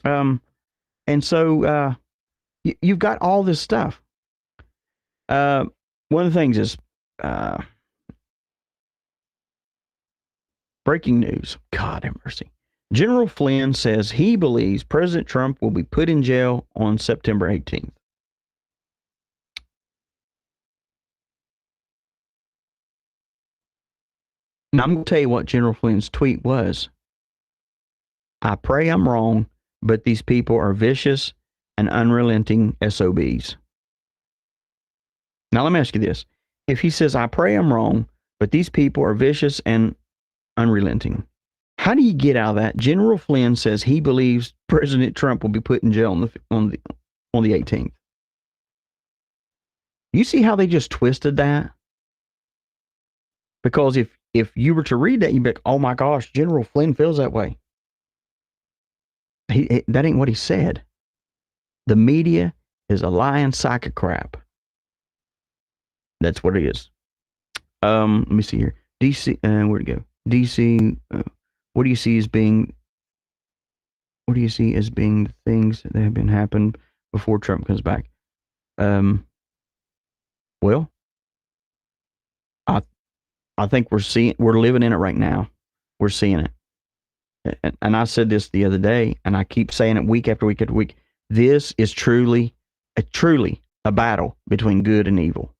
And so you've got all this stuff. One of the things is breaking news. God have mercy. General Flynn says he believes President Trump will be put in jail on September 18th. Now, I'm going to tell you what General Flynn's tweet was. I pray I'm wrong, but these people are vicious and unrelenting SOBs. Now, let me ask you this. If he says, I pray I'm wrong, but these people are vicious and unrelenting, how do you get out of that? General Flynn says he believes President Trump will be put in jail on the 18th. You see how they just twisted that? Because if you were to read that, you'd be like, oh my gosh, General Flynn feels that way. That ain't what he said. The media is a lying sack of crap. That's what it is. Let me see here. DC, where'd it go? DC, what do you see as being the things that have been happened before Trump comes back? Well, I think we're living in it right now. We're seeing it. And I said this the other day, and I keep saying it week after week after week. This is truly a battle between good and evil.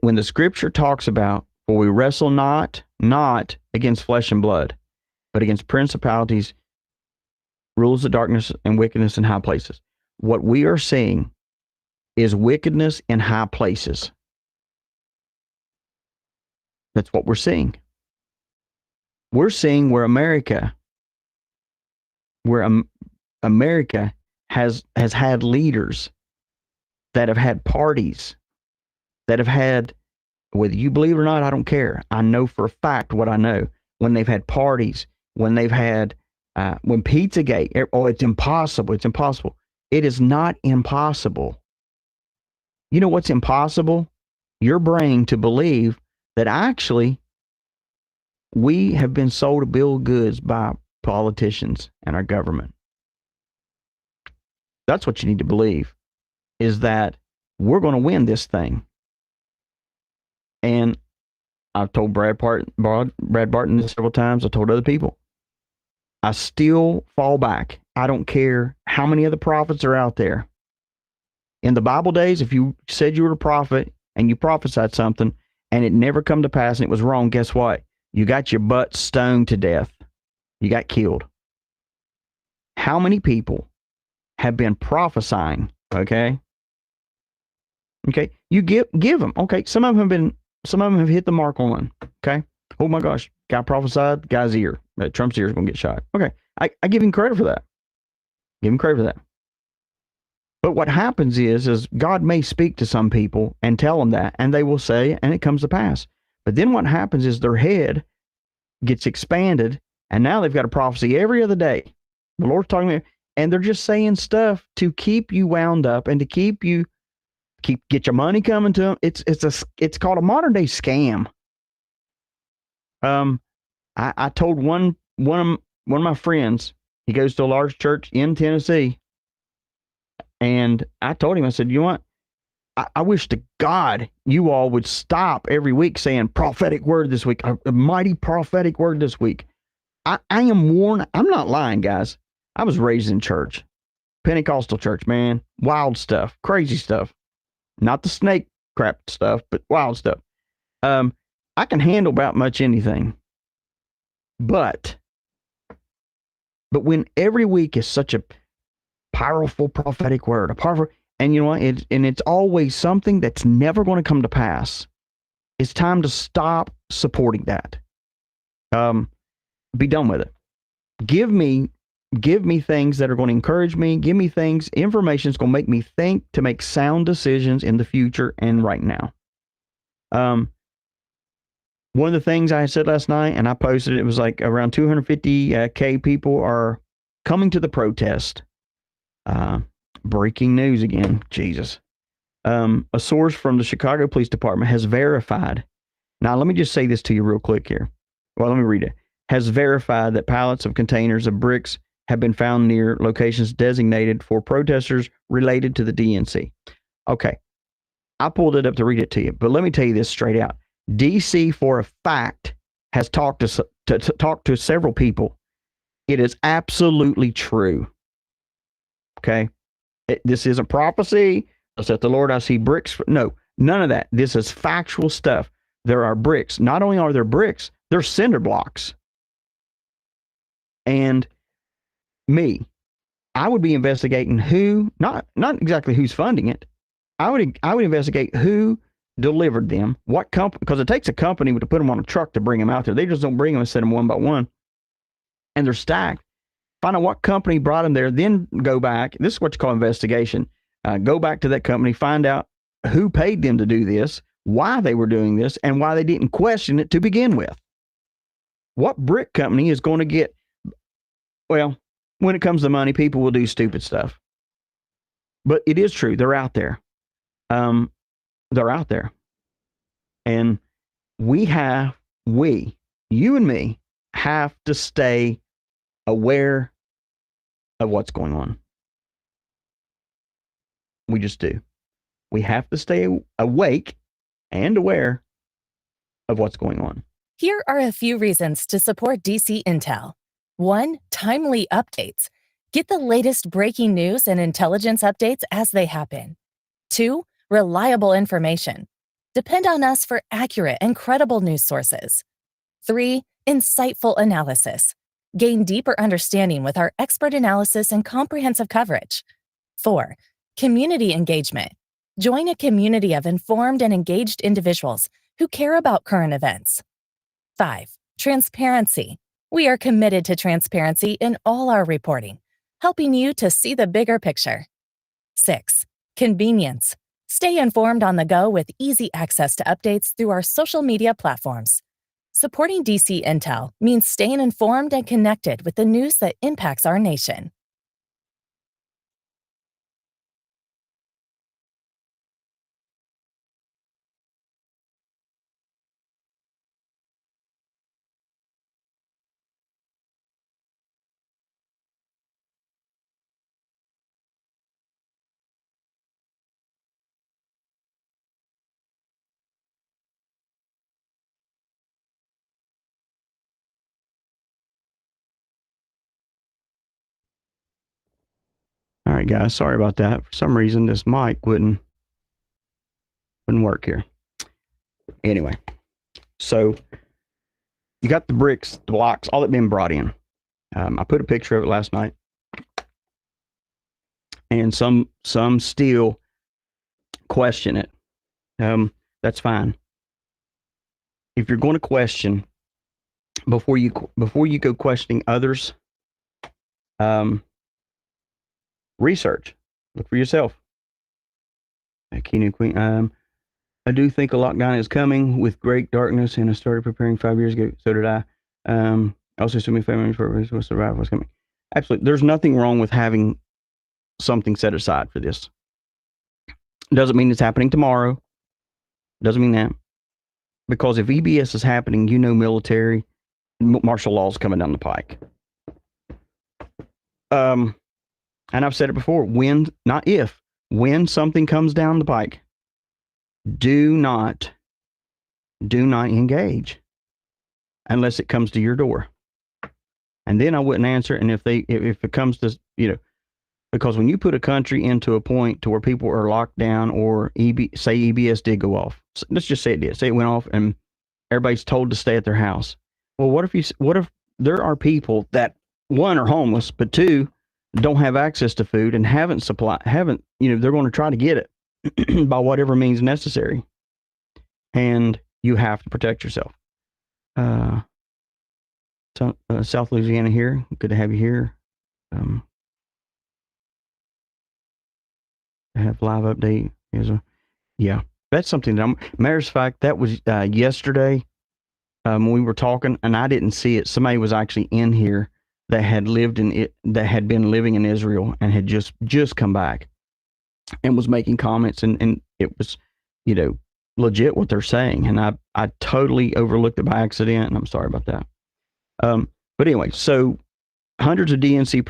When the scripture talks about, for we wrestle not against flesh and blood, but against principalities, rulers of darkness, and wickedness in high places. What we are seeing is wickedness in high places. That's what we're seeing. We're seeing where America has had leaders that have had parties, that have had, whether you believe it or not, I don't care. I know for a fact what I know. When they've had parties, when they've had, when Pizzagate, oh, it's impossible. It's impossible. It is not impossible. You know what's impossible? Your brain to believe that actually we have been sold a bill of goods by politicians and our government. That's what you need to believe, is that we're going to win this thing. And I've told Brad Barton this several times. I told other people. I still fall back. I don't care how many other prophets are out there. In the Bible days, if you said you were a prophet and you prophesied something and it never come to pass and it was wrong, guess what? You got your butt stoned to death. You got killed. How many people have been prophesying? Okay. You give them. Okay. Some of them have hit the mark on one. Okay. Oh my gosh. Guy prophesied, guy's ear. Trump's ear is going to get shot. Okay. I give him credit for that. Give him credit for that. But what happens is God may speak to some people and tell them that, and they will say, and it comes to pass. But then what happens is their head gets expanded, and now they've got a prophecy every other day. The Lord's talking to them, and they're just saying stuff to keep you wound up and to get your money coming to them. It's called a modern day scam. I told one of my friends, he goes to a large church in Tennessee, and I told him, I said, you know what? I wish to God you all would stop every week saying prophetic word this week, a mighty prophetic word this week. I am warned. I'm not lying, guys. I was raised in church, Pentecostal church, man. Wild stuff, crazy stuff. Not the snake crap stuff, but wild stuff. I can handle about much anything. But when every week is such a powerful prophetic word, and you know what? It's always something that's never going to come to pass. It's time to stop supporting that. Be done with it. Give me things that are going to encourage me. Give me information that's going to make me think to make sound decisions in the future and right now. One of the things I said last night, and I posted it, was like around 250K people are coming to the protest. Breaking news again. Jesus. A source from the Chicago Police Department has verified Now, let me just say this to you real quick here. Well, let me read it. Has verified that pallets of containers of bricks have been found near locations designated for protesters related to the DNC. Okay. I pulled it up to read it to you, but let me tell you this straight out. DC, for a fact, has talked to several people. It is absolutely true. Okay. This isn't prophecy. Said the Lord, I see bricks. No, none of that. This is factual stuff. There are bricks. Not only are there bricks, there's cinder blocks. And I would be investigating who, not exactly who's funding it. I would investigate who delivered them, what company, because it takes a company to put them on a truck to bring them out there. They just don't bring them and set them one by one. And they're stacked. Find out what company brought them there, then go back. This is what you call investigation. Go back to that company, find out who paid them to do this, why they were doing this, and why they didn't question it to begin with. What brick company is going to get, well, when it comes to money, people will do stupid stuff. But it is true. They're out there. They're out there. And you and me, have to stay aware of what's going on. We just do. We have to stay awake and aware of what's going on. Here are a few reasons to support DC Intel. 1. Timely updates. Get the latest breaking news and intelligence updates as they happen. 2. Reliable information. Depend on us for accurate and credible news sources. 3. Insightful analysis. Gain deeper understanding with our expert analysis and comprehensive coverage. 4. Community engagement. Join a community of informed and engaged individuals who care about current events. 5. Transparency. We are committed to transparency in all our reporting, helping you to see the bigger picture. 6. Convenience. Stay informed on the go with easy access to updates through our social media platforms. Supporting DC Intel means staying informed and connected with the news that impacts our nation. All right, guys, sorry about that. For some reason, this mic wouldn't work here. Anyway, so you got the bricks, the blocks, all that been brought in. I put a picture of it last night. And some still question it. That's fine. If you're going to question, before you go questioning others, research. Look for yourself. King Queen. I do think a lockdown is coming with great darkness, and I started preparing 5 years ago. So did I. Also, assuming family members will survive what's coming. Absolutely. There's nothing wrong with having something set aside for this. Doesn't mean it's happening tomorrow. Doesn't mean that. Because if EBS is happening, military, martial law is coming down the pike. And I've said it before, when something comes down the pike, do not engage unless it comes to your door. And then I wouldn't answer. And if it comes to, because when you put a country into a point to where people are locked down, or say EBS did go off, let's just say it did, say it went off and everybody's told to stay at their house. Well, what if there are people that, 1, are homeless, but 2, don't have access to food and they're going to try to get it by whatever means necessary. And you have to protect yourself. South Louisiana here. Good to have you here. I have live update. Yeah, that's something that matter of fact, that was yesterday when we were talking, and I didn't see it. Somebody was actually in here that had been living in Israel and had just come back and was making comments, and it was, legit what they're saying. And I totally overlooked it by accident, and I'm sorry about that. But anyway, so hundreds of DNC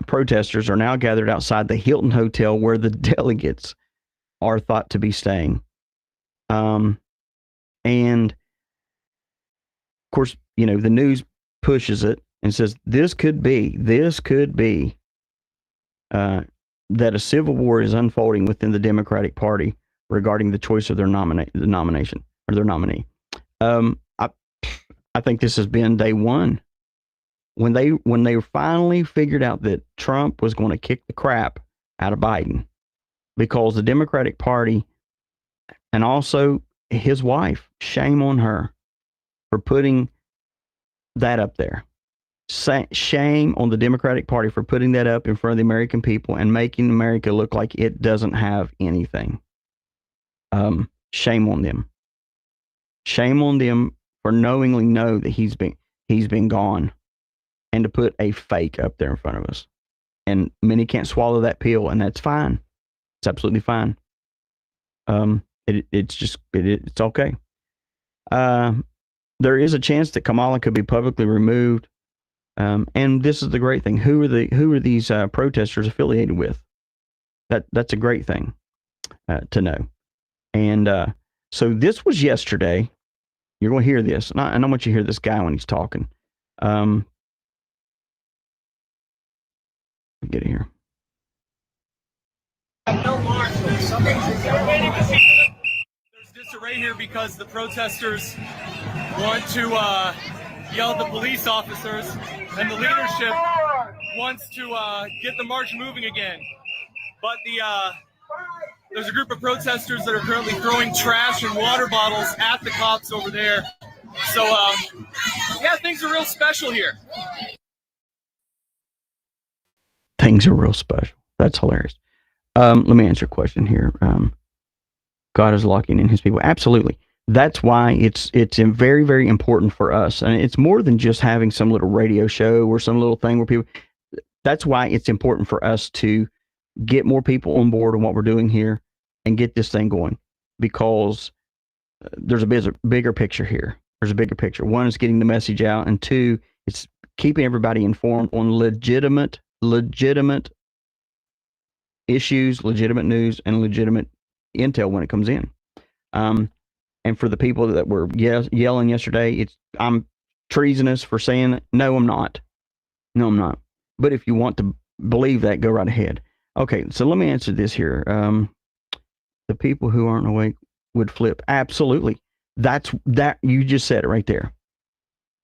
protesters are now gathered outside the Hilton Hotel where the delegates are thought to be staying. And of course, you know, the news pushes it and says this could be that a civil war is unfolding within the Democratic Party regarding the choice of their nomination or their nominee. I think this has been day one. When they finally figured out that Trump was going to kick the crap out of Biden, because the Democratic Party and also his wife, shame on her for putting that up there. Shame on the Democratic Party for putting that up in front of the American people and making America look like it doesn't have anything. Shame on them. Shame on them for knowingly know that he's been gone, and to put a fake up there in front of us. And many can't swallow that pill, and that's fine. It's absolutely fine. It's okay. There is a chance that Kamala could be publicly removed. And this is the great thing. Who are these protesters affiliated with? That's a great thing to know. And so this was yesterday. You're going to hear this, and I want you to hear this guy when he's talking. Get it here. There's disarray here because the protesters want to yell at the police officers, and the leadership wants to get the march moving again. But there's a group of protesters that are currently throwing trash and water bottles at the cops over there. So, yeah, things are real special here. Things are real special. That's hilarious. Let me answer a question here. God is locking in his people. Absolutely. That's why it's very, very important for us. And it's more than just having some little radio show or some little thing where people, that's why it's important for us to get more people on board on what we're doing here and get this thing going, because there's a bigger picture here. There's a bigger picture. One is getting the message out, and two, it's keeping everybody informed on legitimate issues, legitimate news, and legitimate intel when it comes in. And for the people that were yelling yesterday, I'm treasonous for saying it. No, I'm not. No, I'm not. But if you want to believe that, go right ahead. Okay, so let me answer this here. The people who aren't awake would flip. Absolutely. You just said it right there.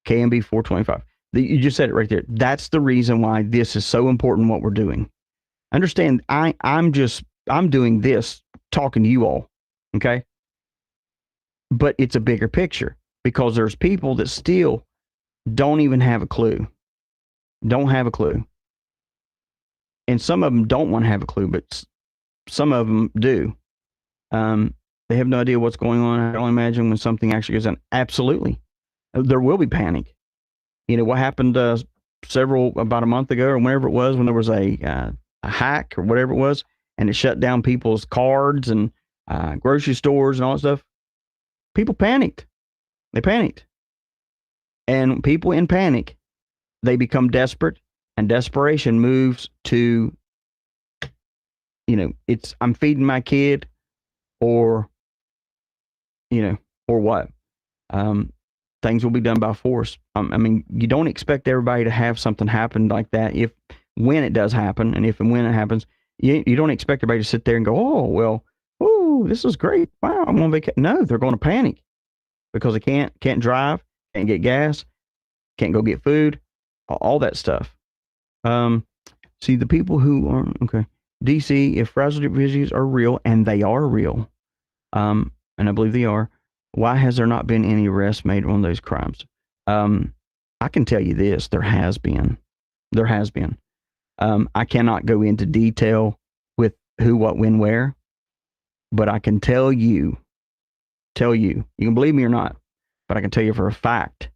KMB 425. You just said it right there. That's the reason why this is so important, what we're doing. Understand, I'm doing this, talking to you all, okay? But it's a bigger picture, because there's people that still don't even have a clue. Don't have a clue. And some of them don't want to have a clue, but some of them do. They have no idea what's going on. I can only imagine when something actually goes on. Absolutely. There will be panic. You know, what happened about a month ago or whenever it was, when there was a hack or whatever it was, and it shut down people's cards and grocery stores and all that stuff. People panicked. They panicked. And people in panic, they become desperate, and desperation moves to, I'm feeding my kid, or what? Things will be done by force. You don't expect everybody to have something happen like that. When it does happen, and when it happens, you don't expect everybody to sit there and go, oh, well, this is great. Wow, I'm on vacation. No, they're going to panic because they can't drive, can't get gas, can't go get food, all that stuff. See, the people who are, okay, DC, if fraudulent visits are real, and they are real, and I believe they are, why has there not been any arrests made on those crimes? I can tell you this, there has been. There has been. I cannot go into detail with who, what, when, where, but I can tell you, you can believe me or not, but I can tell you for a fact,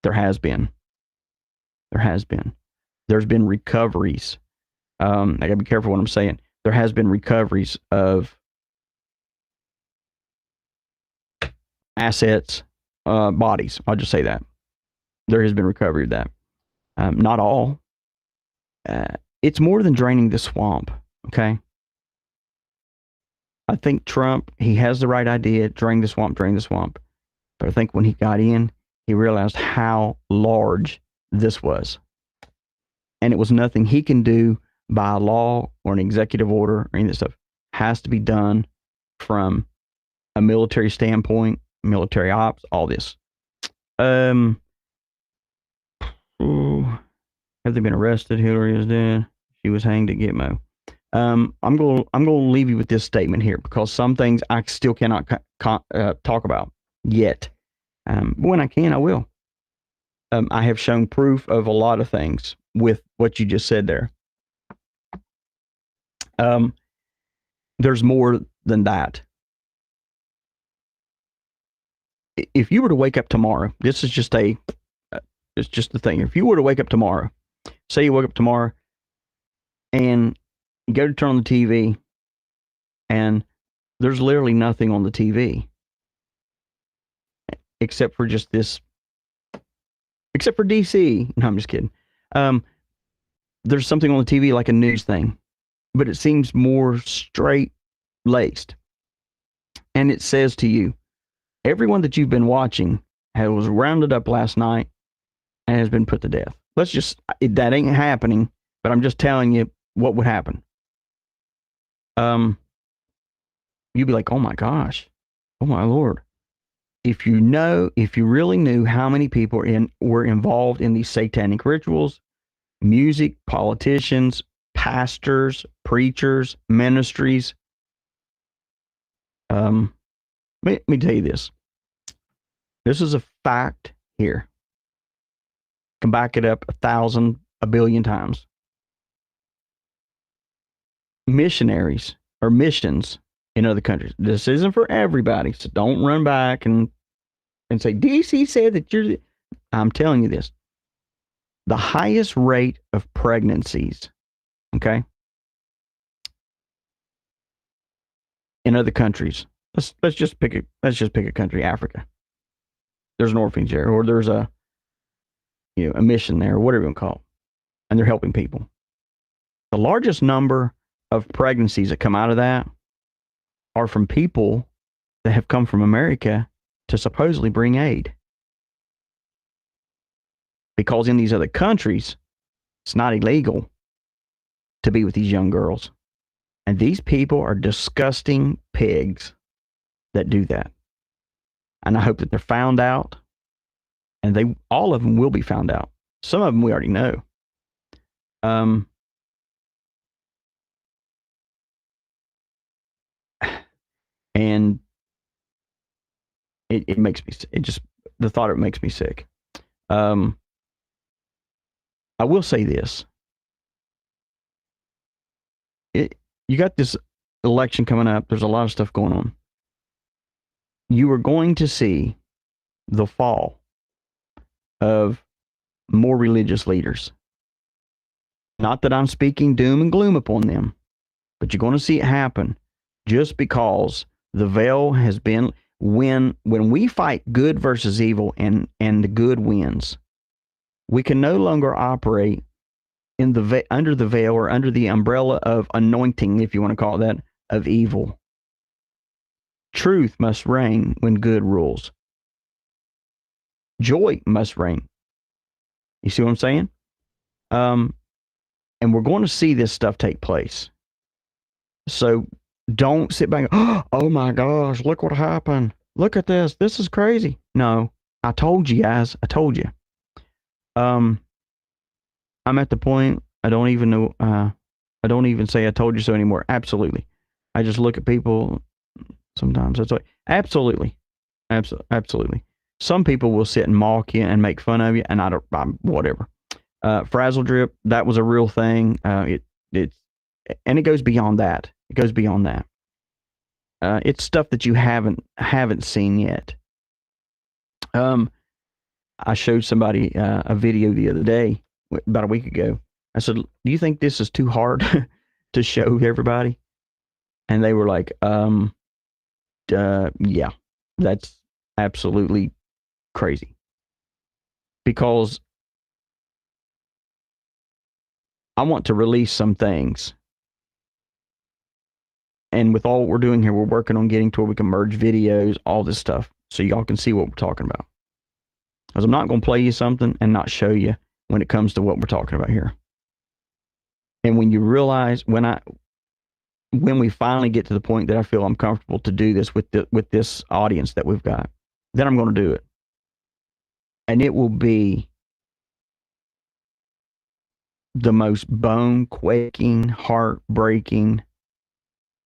there has been. There's been recoveries. I gotta be careful what I'm saying. There has been recoveries of assets, bodies. I'll just say that. There has been recovery of that. Not all. It's more than draining the swamp, okay? I think Trump, he has the right idea, drain the swamp. But I think when he got in, he realized how large this was. And it was nothing he can do by a law or an executive order or any of this stuff. It has to be done from a military standpoint, military ops, all this. Have they been arrested? Hillary is dead. She was hanged at Gitmo. I'm going to leave you with this statement here because some things I still cannot talk about yet. When I can, I will. I have shown proof of a lot of things with what you just said there. There's more than that. If you were to wake up tomorrow, this is just it's just the thing. If you were to wake up tomorrow, say you wake up tomorrow and you go to turn on the TV and there's literally nothing on the TV except for just this, except for DC. No, I'm just kidding. There's something on the TV like a news thing, but it seems more straight-laced. And it says to you, everyone that you've been watching was rounded up last night and has been put to death. That ain't happening, but I'm just telling you what would happen. You'd be like, oh my gosh, oh my Lord. If you really knew how many people were involved in these satanic rituals, music, politicians, pastors, preachers, ministries. Let me tell you this. This is a fact here. Can back it up 1,000, a billion times. Missionaries or missions in other countries. This isn't for everybody, so don't run back and say, DC said that you're... I'm telling you this. The highest rate of pregnancies, okay, in other countries. Let's just pick a country, Africa. There's an orphanage there, or there's a mission there, or whatever you want to call it, and they're helping people. The largest number of pregnancies that come out of that are from people that have come from America to supposedly bring aid. Because in these other countries, it's not illegal to be with these young girls. And these people are disgusting pigs that do that. And I hope that they're found out. And all of them will be found out. Some of them we already know. And it makes me, the thought of it makes me sick. I will say this. You got this election coming up. There's a lot of stuff going on. You are going to see the fall of more religious leaders. Not that I'm speaking doom and gloom upon them, but you're going to see it happen just because the veil has been, when we fight good versus evil and the good wins, we can no longer operate in under the veil or under the umbrella of anointing, if you want to call it that, of evil. Truth must reign when good rules. Joy must reign. You see what I'm saying? And we're going to see this stuff take place. So don't sit back and go, oh my gosh, look what happened. Look at this. This is crazy. No, I told you guys. I told you. I'm at the point I don't even know. I don't even say I told you so anymore. Absolutely. I just look at people sometimes. It's like, absolutely. Absolutely. Some people will sit and mock you and make fun of you, and I'm whatever. Frazzle drip, that was a real thing. And it goes beyond that. It goes beyond that. It's stuff that you haven't seen yet. I showed somebody a video the other day, about a week ago. I said, do you think this is too hard to show everybody? And they were like, yeah, that's absolutely crazy. Because I want to release some things. And with all what we're doing here, we're working on getting to where we can merge videos, all this stuff, so y'all can see what we're talking about. Because I'm not going to play you something and not show you when it comes to what we're talking about here. And when you realize, when we finally get to the point that I feel I'm comfortable to do this with this audience that we've got, then I'm going to do it. And it will be the most bone-quaking, heartbreaking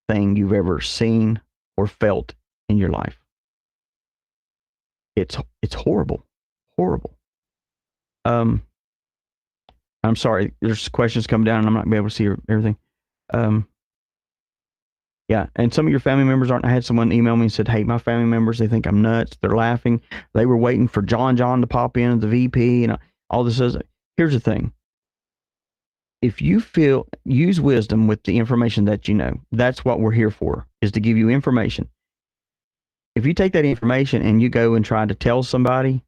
thing you've ever seen or felt in your life. It's horrible. Horrible. I'm sorry, there's questions coming down and I'm not going to be able to see everything. Yeah, and some of your family members aren't. I had someone email me and said, hey, my family members, they think I'm nuts. They're laughing. They were waiting for John to pop in, the VP, and all this. Here's the thing. If you feel, use wisdom with the information that you know. That's what we're here for, is to give you information. If you take that information and you go and try to tell somebody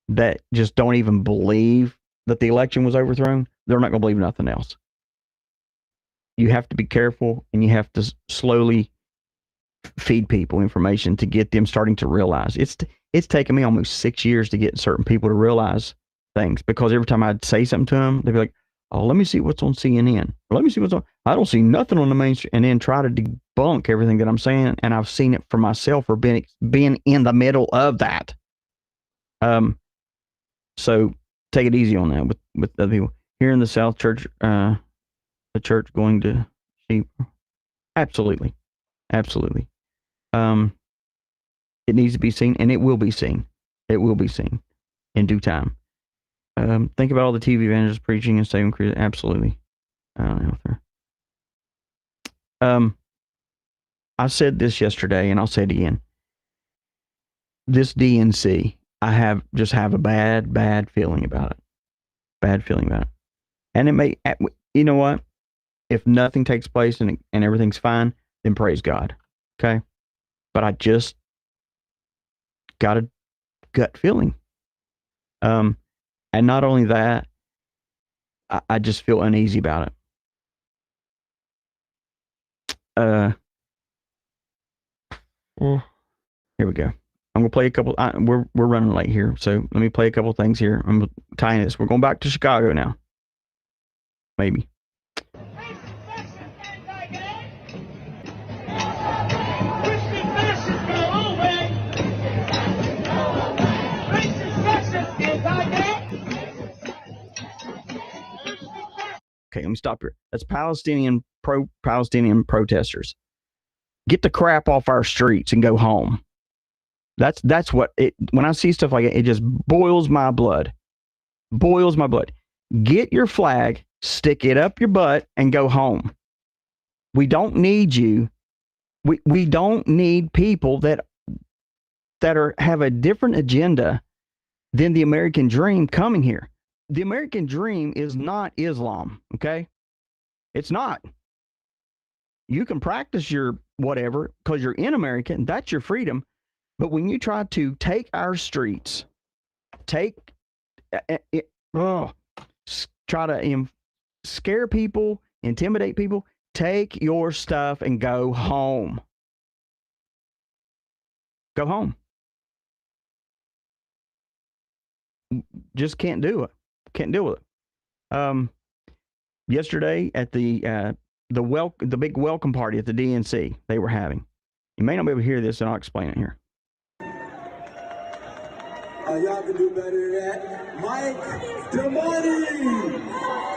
that just don't even believe that the election was overthrown, they're not going to believe nothing else. You have to be careful, and you have to slowly feed people information to get them starting to realize. It's taken me almost 6 years to get certain people to realize things, because every time I'd say something to them, they'd be like, oh, let me see what's on CNN. Let me see what's on. I don't see nothing on the mainstream, and then try to debunk everything that I'm saying. And I've seen it for myself, or being in the middle of that. So take it easy on that with other people. Here in the South Church, the church going to sheep. Absolutely. Absolutely. It needs to be seen, and it will be seen. It will be seen in due time. Think about all the TV evangelists preaching and saving Christians. Absolutely. I don't know. I said this yesterday, and I'll say it again. This DNC, I have a bad feeling about it. Bad feeling about it. And it may, you know what? If nothing takes place and everything's fine, then praise God. Okay? But I just got a gut feeling. And not only that, I just feel uneasy about it. Well, here we go. I'm gonna play a couple. We're running late here, so let me play a couple things here. I'm tying this. We're going back to Chicago now. Maybe. Okay, let me stop here. That's pro-Palestinian protesters. Get the crap off our streets and go home. That's what it. When I see stuff like it just boils my blood. Boils my blood. Get your flag, stick it up your butt, and go home. We don't need you. We don't need people that have a different agenda than the American dream coming here. The American dream is not Islam, okay? It's not. You can practice your whatever because you're in America, and that's your freedom. But when you try to take our streets, try to scare people, intimidate people, take your stuff and go home. Go home. Just can't do it. Can't deal with it. Yesterday at the big welcome party at the DNC they were having. You may not be able to hear this, and I'll explain it here. Y'all can do better than that. Mike Damani!